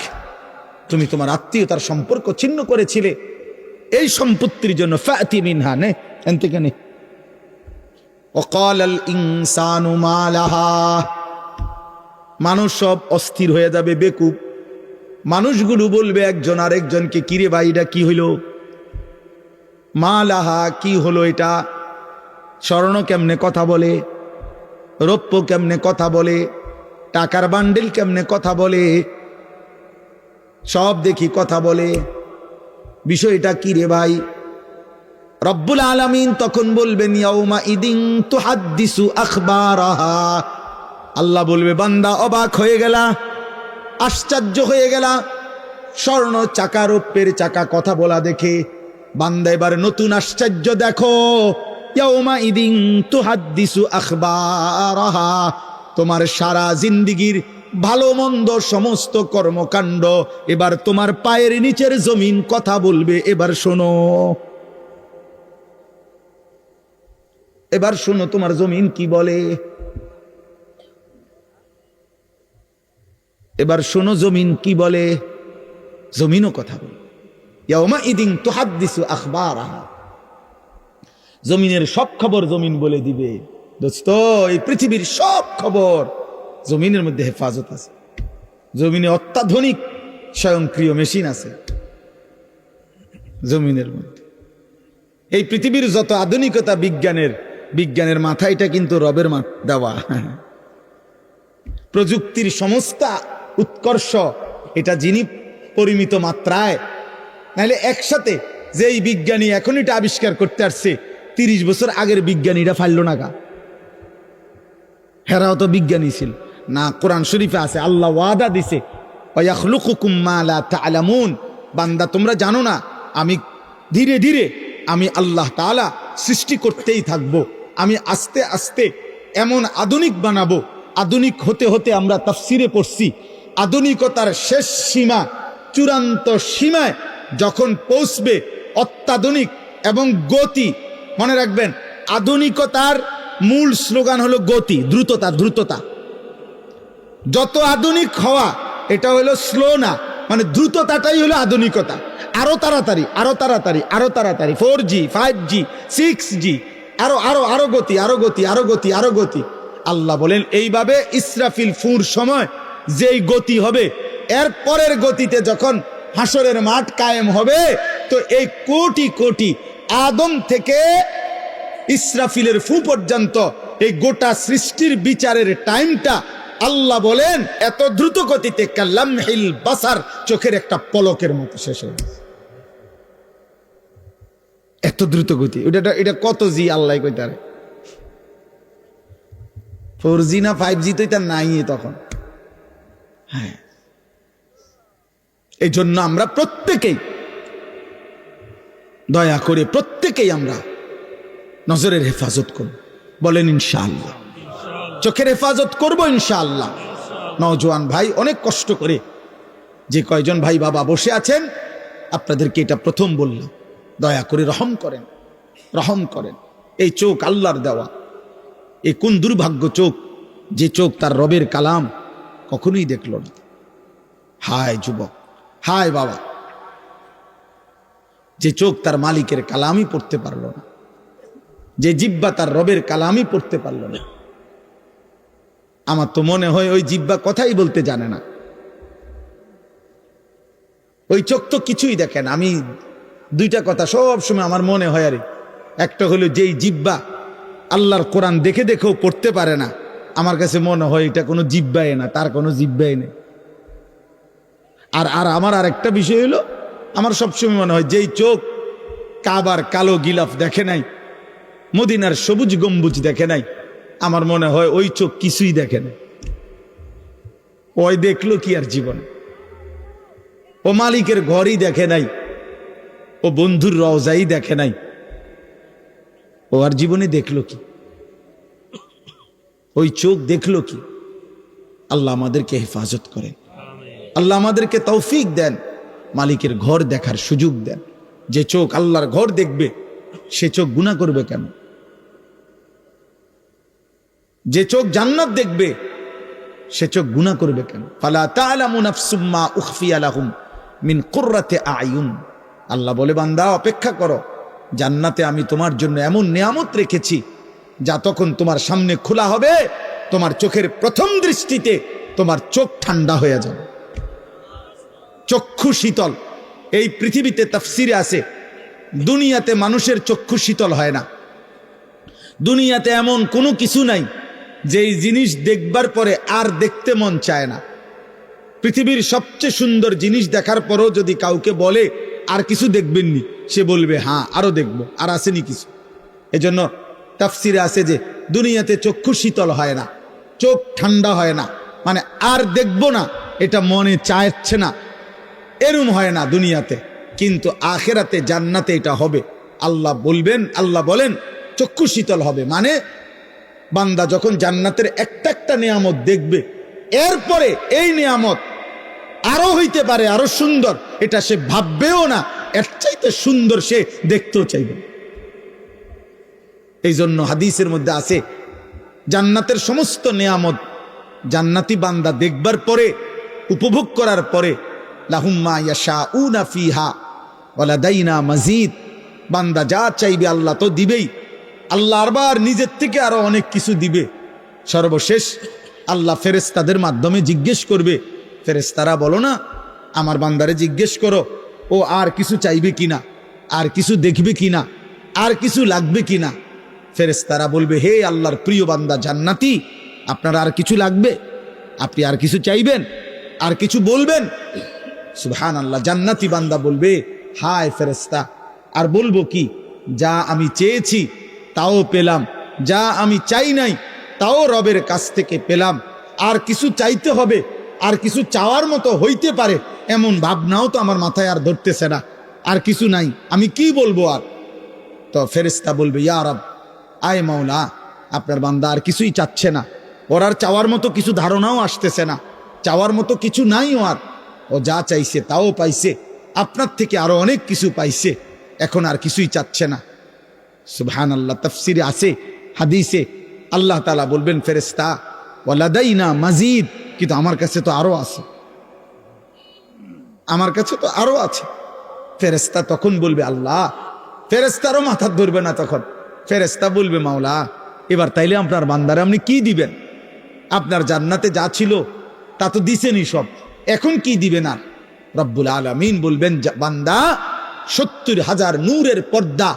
S1: তুমি তোমার আত্মীয়তার সম্পর্ক ছিন্ন করেছিলে, এই সম্পত্তির জন্য ফাতি মিনহা, নে এন থেকে নে। ওয়াকালাল ইনসানু মা লাহা, মানুষ সব অস্থির হয়ে যাবে, বেকুব মানুষগুলো বলবে একজন আরেকজনকে, কিরে ভাই এটা কি হইল, মা লাহা কি হলো এটা, স্বর্ণ কেমনে কথা বলে, রৌপ্য কেমনে কথা বলে, টাকার বান্ডিল কেমনে কথা বলে, সব দেখি কথা বলে, বিষয়টা কি রে ভাই। রব্বুল আলামিন তখন বলবেন ইয়াউমা ইদিন তুহাদ্দিসু আখবারাহা, আল্লাহ বলবে বান্দা অবাক হয়ে গেলা, আশ্চর্য হয়ে গেলা, স্বর্ণ চাকা রৌপ্যের চাকা কথা বলা দেখে, বান্দা এবার নতুন আশ্চর্য দেখো, ইয়াউমা ইদিন তুহাদ্দিসু আখবারাহা, তোমার সারা জিন্দেগীর ভালো মন্দ সমস্ত কর্মকাণ্ড এবার তোমার পায়ের নিচের জমিন কথা বলবে। এবার শোনো, এবার শোনো তোমার জমিন কি বলে, এবার শোনো জমিন কি বলে, জমিনও কথা বলে। ইয়াউমা ইদিন তুহাদ্দিসু আখবারাহা, জমিনের সব খবর জমিন বলে দিবে। দোস্ত, এই পৃথিবীর সব খবর জমিনের মধ্যে হেফাজত আছে, জমিনে অত্যাধুনিক স্বয়ংক্রিয় মেশিন আছে জমিনের মধ্যে। এই পৃথিবীর যত আধুনিকতা বিজ্ঞানের মাথায়টা কিন্তু রবের দেওয়া। প্রযুক্তির সমস্ত উৎকর্ষ এটা যিনি পরিমিত মাত্রায়, নাহলে একসাথে যে এই বিজ্ঞানী এখন এটা আবিষ্কার করতে আসছে, 30 বছর আগের বিজ্ঞানীরা ফাইল না গা, হেরাও তো বিজ্ঞানী ছিল না। কোরআন শরীফে আছে, আল্লাহ ওয়াদা দিছে ওয়ায়াখলুকুকুম মা লা তা'লামুন, বান্দা তোমরা জানো না, আমি ধীরে ধীরে আমি আল্লাহ তাআলা সৃষ্টি করতেই থাকবো, আমি আস্তে আস্তে এমন আধুনিক বানাবো। আধুনিক হতে হতে আমরা তাফসিরে পড়ছি, আধুনিকতার শেষ সীমা, চূড়ান্ত সীমায় যখন পৌঁছবে অত্যাধুনিক এবং গতি। মনে রাখবেন, আধুনিকতার মূল স্লোগান হলো গতি, দ্রুততা। যত আধুনিক হওয়া এটা হলো স্লো না, মানে দ্রুততাটাই হলো আধুনিকতা। আরো তাড়াতাড়ি, আরো তাড়াতাড়ি, আরো তাড়াতাড়ি, 4G 5G 6G, আরো আরো আরো গতি, আরো গতি, আরো গতি, আরো গতি। আল্লাহ বলেন এইভাবে ইসরাফিল ফুঁর সময় যেই গতি হবে, এর পরের গতিতে যখন হাসরের মাঠ কায়েম হবে, তো এই কোটি কোটি আদম থেকে ইসরাফিলের ফু পর্যন্ত এই গোটা সৃষ্টির বিচারের টাইমটা আল্লাহ বলেন এত দ্রুত গতিতে কাল্লামহিল বাসার, চোখের একটা পলকের মতো শেষ হয়ে গেছে। এত দ্রুত গতি। এটা কত জি আল্লাহ কইতারে, 4G না 5G তো এটা নাই তখন। হ্যাঁ, এই জন্য আমরা প্রত্যেকেই দয়া করে প্রত্যেকেই আমরা নজরের হেফাজত করব, বলেন ইনশাআল্লাহ। চোখের হেফাজত করব ইনশাআল্লাহ। নওজোয়ান ভাই অনেক কষ্ট করে, যে কয়জন ভাই বাবা বসে আছেন আপনাদেরকে এটা প্রথম বললাম, দয়া করে রহম করেন, রহম করেন। এই চোখ আল্লাহর দেওয়া, এই কোন দুর্ভাগ্য চোখ, যে চোখ তার রবের কালাম কখনোই দেখল না। হায় যুবক, হায় বাবা, যে চোখ তার মালিকের কালামই পড়তে পারল না, যে জিহ্বা তার রবের কালামই পড়তে পারল না। আমার তো মনে হয় ওই জিহ্বা কথাই বলতে জানে না, ওই চোখ তো কিছুই দেখে না। আমি দুইটা কথা সব সময় আমার মনে হয়, আরে একটা হলো যেই জিহ্বা আল্লাহর কোরআন দেখে দেখেও পড়তে পারে না, আমার কাছে মনে হয় এটা কোনো জিহ্বাই না, তার কোনো জিহ্বাই নেই। আর আর আমার আরেকটা বিষয় হলো, আমার সবসময় মনে হয় যেই চোখ কাবার কালো গিলাফ দেখে নাই, মদিনার সবুজ গম্বুজ দেখে নাই, আমার মনে হয় ওই চোখ কিছুই দেখে নাই। ওই দেখলো কি আর জীবনে? ও মালিকের ঘরই দেখে নাই, ও বন্ধুর রওজাই দেখে নাই, ও আর জীবনে দেখলো কি? ওই চোখ দেখলো কি? আল্লাহ আমাদেরকে হেফাজত করে, আল্লাহ আমাদেরকে তৌফিক দেন, মালিকের ঘর দেখার সুযোগ দেন। যে চোখ আল্লাহর ঘর দেখবে সে চোখ গুনাহ করবে কেন? যে চোখ জান্নাত দেখবে সে চোখ গুনাহ করবে কেন? ফালা তা'লামু নাফসুম মা উখফিয়া লাহুম মিন কুররাতি আ'য়ুন। আল্লাহ বলে, বান্দা অপেক্ষা করো, জান্নাতে আমি তোমার জন্য এমন নিয়ামত রেখেছি যা তখন তোমার সামনে খোলা হবে, তোমার চোখের প্রথম দৃষ্টিতে তোমার চোখ ঠান্ডা হয়ে যাবে, চক্ষু শীতল। এই পৃথিবীতে তাফসিরে আছে, দুনিয়াতে মানুষের চক্ষু শীতল হয় না। দুনিয়াতে এমন কোনো কিছু নাই যেই জিনিস দেখবার পরে আর দেখতে মন চায় না। পৃথিবীর সবচেয়ে সুন্দর জিনিস দেখার পরও যদি কাউকে বলে আর কিছু দেখবেননি, সে বলবে হ্যাঁ আরো দেখবো, আর আসেনি কিছু। এজন্য তাফসিরে আছে যে দুনিয়াতে চক্ষু শীতল হয় না, চোখ ঠান্ডা হয় না, মানে আর দেখবো না এটা মনে চাইছে না, এরম হয় না দুনিয়াতে। কিন্তু আখেরাতে জান্নাতে এটা হবে। আল্লাহ বলবেন, আল্লাহ বলেন চক্ষু শীতল হবে, মানে বান্দা যখন জান্নাতের একটা একটা নিয়ামত দেখবে, এরপরে এই নিয়ামত আরো হইতে পারে আরো সুন্দর, এটা সে ভাববেও না, এর চাইতে সুন্দর সে দেখতেও চাইবে। এই জন্য হাদিসের মধ্যে আছে, জান্নাতের সমস্ত নিয়ামত জান্নাতি বান্দা দেখবার পরে, উপভোগ করার পরে, লাহুম মা ইয়াশাউনা ফিহা ওয়া লাদাইনা মাজিদ, বান্দা যা চাইবে আল্লাহ তো দিবেই, আল্লাহ আবার নিজের থেকে আরো অনেক কিছু দিবে। সর্বশেষ আল্লাহ ফেরেশতাদের মাধ্যমে জিজ্ঞেস করবে, ফেরেশতারা বলো না আমার বান্দারে জিজ্ঞেস করো ও আর কিছু চাইবে কিনা, আর কিছু দেখবে কিনা, আর কিছু লাগবে কিনা। ফেরেশতারা বলবে, হে আল্লাহর প্রিয় বান্দা জান্নাতি, আপনার আর কিছু লাগবে? আপনি আর কিছু চাইবেন, আর কিছু বলবেন? সুবহানাল্লাহ। জান্নাতি বান্দা বলবে, হায় ফেরেশতা, আর বলবো কি, যা আমি চেয়েছি তাও পেলাম, যা আমি চাই নাই তাও রবের কাছ থেকে পেলাম, আর কিছু চাইতে হবে, আর কিছু চাওয়ার মতো হইতে পারে এমন ভাবনাও তো আমার মাথায় আর ধরতেছে না, আর কিছু নাই, আমি কি বলবো আর? তো ফেরেশতা বলবে, ইয়া রব, আয় মাওলা, আপনার বান্দা আর কিছুই চাচ্ছে না, ওর আর চাওয়ার মতো কিছু ধারণাও আসতেছে না, চাওয়ার মতো কিছু নাই, ও যা চাইছে তাও পাইছে, আপনার থেকে আরো অনেক কিছু পাইছে, এখন আর কিছুই চাচ্ছে না। সুবহানাল্লাহ। তাফসিরে আছে, হাদিসে আল্লাহ তাআলা বলবেন, ফেরেশতা ওয়া লাদাইনা মাজিদ, কিন্তু আমার কাছে তো আরো আছে, আমার কাছে তো আরো আছে। ফেরেশতা তখন বলবে আল্লাহ, ফেরেশতারও মাথা ধরবে না তখন। ফেরেশতা বলবে মাওলা, এবার তাইলে আপনার বান্দারে আপনি কি দিবেন? আপনার জান্নাতে যা ছিল তা তো দিছেনই সব, এখন কি দিবেন? আর রব্বুল আলামিন বলবেন, বান্দা 70,000 নূরের পর্দা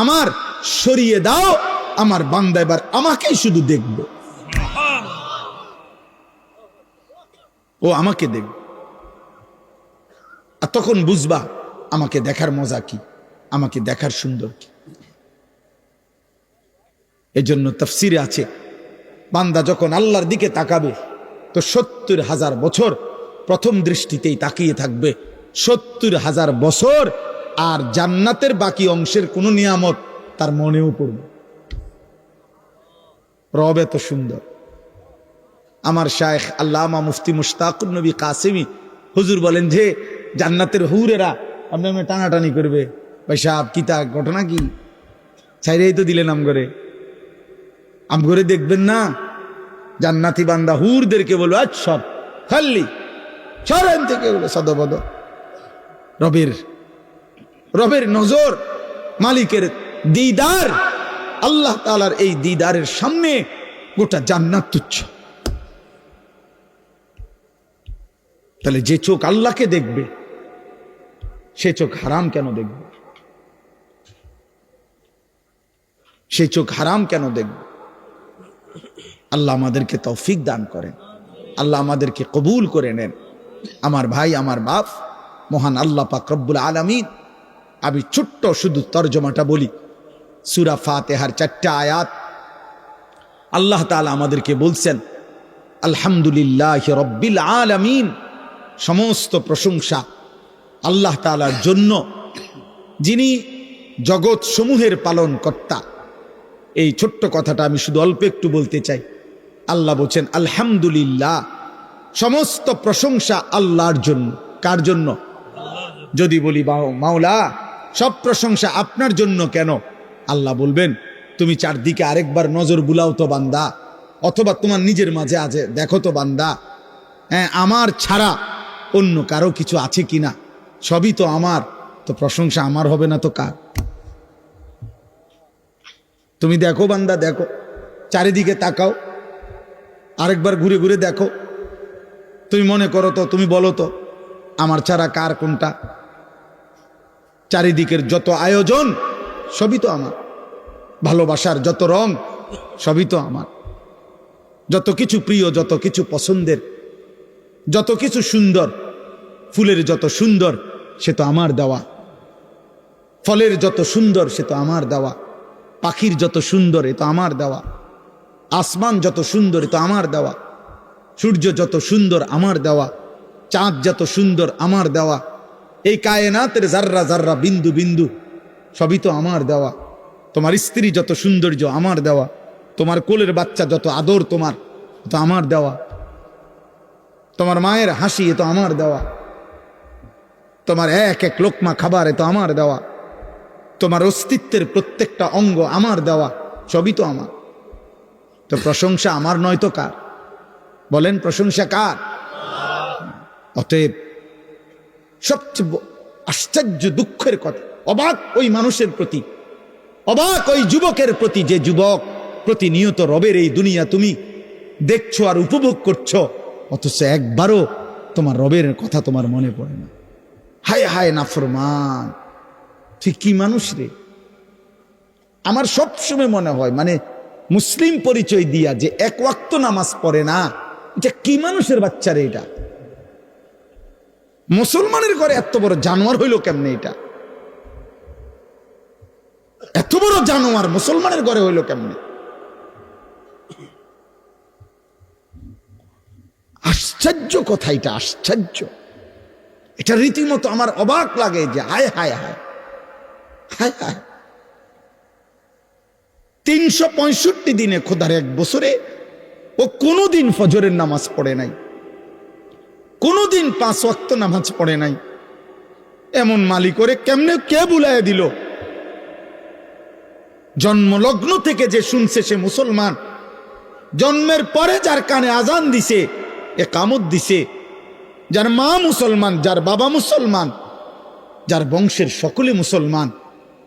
S1: আমার সরিয়ে দাও, আমার বান্দা এবার আমাকেই শুধু দেখবে, ও আমাকে দেখবে। আর তখন বুঝবা আমাকে দেখার মজা কি, আমাকে দেখার সুন্দর কি। এজন্য তাফসিরে আছে, বান্দা যখন আল্লাহর দিকে তাকাবে তো 70,000 বছর প্রথম দৃষ্টিতেই তাকিয়ে থাকবে, 70,000 বছর আর জান্নাতের বাকি অংশের কোন নিয়ামত তার মনেও পড়বে। রব এত সুন্দর। আমার শায়েখ আল্লামা মুফতি মুশতাকুর নবী কাসেমি হুজুর বলেন যে জান্নাতের হুরেরা আপনার টানাটানি করবে, ভাই সাহেব কি তা ঘটনা কি, ছাইরেই তো দিলেন আমগরে দেখবেন না। জান্নাতি বান্দা হুরদেরকে বলবো, আচ্ছা খাল্লি সরেন থেকে সদবদ। রবের নজর, মালিকের দিদার, আল্লাহ তাআলার এই দিদারের সামনে গোটা জান্নাত তুচ্ছ। তাহলে যে চোখ আল্লাহকে দেখবে সে চোখ হারাম কেন দেখবে? সে চোখ হারাম কেন দেখবে? আল্লাহ আমাদেরকে তৌফিক দান করেন, আল্লাহ আমাদেরকে কবুল করে নেন। আমার ভাই, আমার বাপ, মহান আল্লাহ পাক রব্বুল আলামিন, আমি ছোট্ট শুধু তরজমাটা বলি। সূরা ফাতিহার 4টা আয়াত আল্লাহ তাআলা আমাদেরকে বলছেন, আলহামদুলিল্লাহি রাব্বিল আলামিন, সমস্ত প্রশংসা আল্লাহ তাআলার জন্য, যিনি জগৎ সমূহের পালন কর্তা। এই ছোট্ট কথাটা আমি শুধু অল্প একটু বলতে চাই। আল্লাহ বলছেন আলহামদুলিল্লাহ, সমস্ত প্রশংসা আল্লাহর জন্য। কার জন্য? যদি বলি মাওলা সব প্রশংসা আপনার জন্য কেন, আল্লাহ বলবেন তুমি চারদিকে আরেকবার নজর বুলাও তো বান্দা, অথবা তোমার নিজের মাঝে আছে দেখো তো বান্দা, হ্যাঁ আমার ছাড়া অন্য কারো কিছু আছে কিনা, সবই তো আমার, তো প্রশংসা আমার হবে না তো কার? তুমি দেখো বান্দা, দেখো চারিদিকে তাকাও, আরেকবার ঘুরে ঘুরে দেখো, তুমি মনে করো তো, তুমি বলো তো আমার ছাড়া কার কোনটা? চারিদিকের যত আয়োজন সবই তো আমার, ভালোবাসার যত রং সবই তো আমার, যত কিছু প্রিয়, যত কিছু পছন্দের, যত কিছু সুন্দর, ফুলের যত সুন্দর সে তো আমার দেওয়া, ফলের যত সুন্দর সে তো আমার দেওয়া, পাখির যত সুন্দর এ তো আমার দেওয়া, আসমান যত সুন্দর এ তো আমার দেওয়া, সূর্য যত সুন্দর আমার দেওয়া, চাঁদ যত সুন্দর আমার দেওয়া, এই কায়নাতের জাররা জাররা, বিন্দু বিন্দু সবই তো আমার দেওয়া, তোমার স্ত্রী যত সৌন্দর্য আমার দেওয়া, তোমার কোলের বাচ্চা যত আদর তোমার তো আমার দেওয়া, তোমার মায়ের হাসি এ তো আমার দেওয়া, তোমার এক এক লোকমা খাবার এ তো আমার দেওয়া, তোমার অস্তিত্বের প্রত্যেকটা অঙ্গ আমার দেওয়া, সবই তো আমার। তো প্রশংসা আমার নয় তো কার? বলেন প্রশংসা কার? অতএব সবচেয়ে আশ্চর্য দুঃখের কথা, অবাক ওই মানুষের প্রতি, অবাক ওই যুবকের প্রতি, যে যুবক প্রতিনিয়ত রবের এই দুনিয়া তুমি দেখছো আর উপভোগ করছো, অথচ একবারও তোমার রবের কথা তোমার মনে পড়ে না। হায় হায় নাফরমান, ঠিক কি মানুষ রে! আমার সবসময় মনে হয়, মানে মুসলিম পরিচয় দিয়া যে এক ওয়াক্ত নামাজ পড়ে না, এটা কি মানুষের বাচ্চা রে! এটা মুসলমানের ঘরে এত বড় জানোয়ার হইল কেমনে? এটা এত বড় জানোয়ার মুসলমানের ঘরে হইল কেমনে? আশ্চর্য কথা, এটা আশ্চর্য। এটা রীতিমতো আমার অবাক লাগে যে হায় হায় হায় হায় হায়, 365 দিনে, খোদার এক বছরে ও কোনোদিন ফজরের নামাজ পড়ে নাই, কোনোদিন 5 ওয়াক্ত নামাজ পড়ে নাই। এমন মালিক করে কেমনে কে বুলাইয়া দিল? জন্মলগ্ন থেকে যে শুনছে সে মুসলমান, জন্মের পরে যার কানে আজান দিছে, একামত দিছে, যার মা মুসলমান, যার বাবা মুসলমান, যার বংশের সকলে মুসলমান,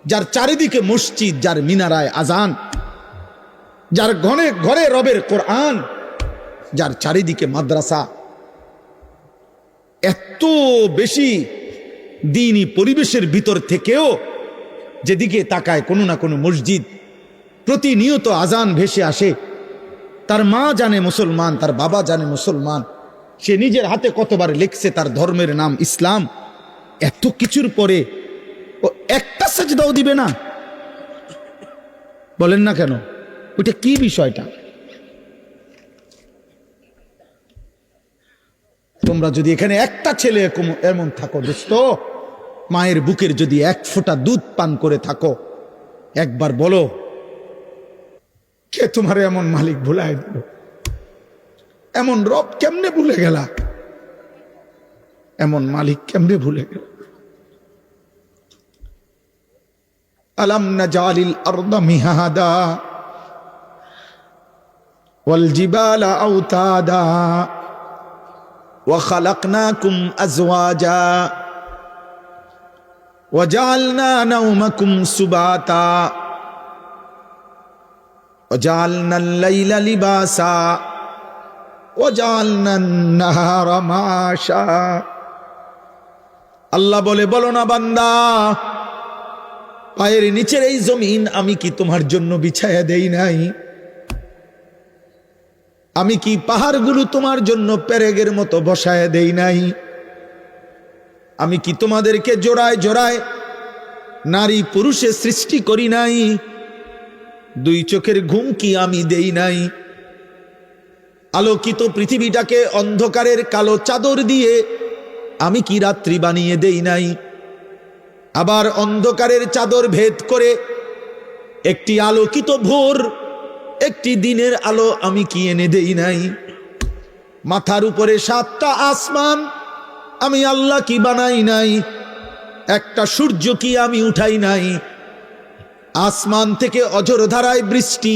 S1: যার চারিদিকে মসজিদ, যার মিনারায় আজান, যার ঘরে ঘরে রবের কোরআন, যার চারিদিকে মাদ্রাসা, এত বেশি দ্বীনি পরিবেশের ভিতর থেকেও যেদিকে তাকায় কোনো না কোনো মসজিদ, প্রতিনিয়ত আজান ভেসে আসে, তার মা জানে মুসলমান, তার বাবা জানে মুসলমান, সে নিজের হাতে কতবার লিখছে তার ধর্মের নাম ইসলাম, এত কিছুর পরে ও একটা সাজদাও দিবে না? বলেন না কেন? ওইটা কি বিষয়টা? তোমরা যদি এখানে একটা ছেলে এমন থাকো দোস্ত, মায়ের বুকের যদি এক ফোঁটা দুধ পান করে থাকো, একবার বলো কে তোমার এমন মালিক ভুলাই দিল? এমন রব কেমনে ভুলে গেলা? এমন মালিক কেমনে ভুলে গেল? আলাম নাজালিল আরদা মিহাদা ওয়াল জিবালা আওতাদা ওয়া খালাকনাকুম আজওয়াজা ওয়া জাআলনা নাওমাকুম সুবাতা ওয়া জাআলনাল লাইলা লিবাসা ওয়া জাআলনান নাহারা মাশা। আল্লাহ বলে, বলো না বান্দা, পায়ের নিচের এই জমিন আমি কি তোমার জন্য বিছায়া দেই নাই? আমি কি পাহাড়গুলো তোমার জন্য পেরেগের মতো বসায় দেই নাই? আমি কি তোমাদেরকে জোড়ায় জোড়ায় নারী পুরুষে সৃষ্টি করি নাই? দুই চোখের ঘুম কি আমি দেই নাই? আলোকিত পৃথিবীটাকে অন্ধকারের কালো চাদর দিয়ে আমি কি রাত্রি বানিয়ে দেই নাই? আবার অন্ধকারের চাদর ভেদ করে একটি আলোকিত ভোর, একটি দিনের আলো আমি কি এনে দেই নাই? মাথার উপরে 7টা আসমান আমি আল্লাহ কি বানাই নাই? একটা সূর্য কি আমি উঠাই নাই? আসমান থেকে অঝোর ধারায় বৃষ্টি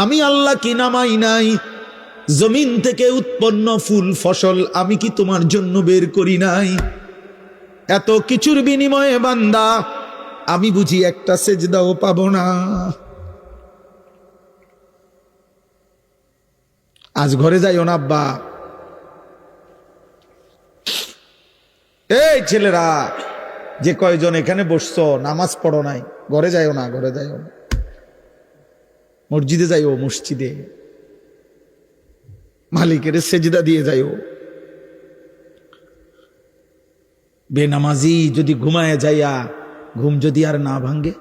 S1: আমি আল্লাহ কি নামাই নাই? জমিন থেকে উৎপন্ন ফুল ফসল আমি কি তোমার জন্য বের করি নাই? এত কিছুর বিনিময়ে বান্দা আমি বুঝি একটা সেজদাও পাবো না? আজ ঘরে যাইও না আব্বা। এই ছেলেরা যে কয়জন এখানে বসছো, নামাজ পড়ো নাই, ঘরে যাইও না, ঘরে যাইও না, মসজিদে যাইও, মসজিদে মালিকের সেজদা দিয়ে যাইও। বেনামাজি যদি ঘুমায় যাইয়া ঘুম যদি আর না ভাঙ্গে,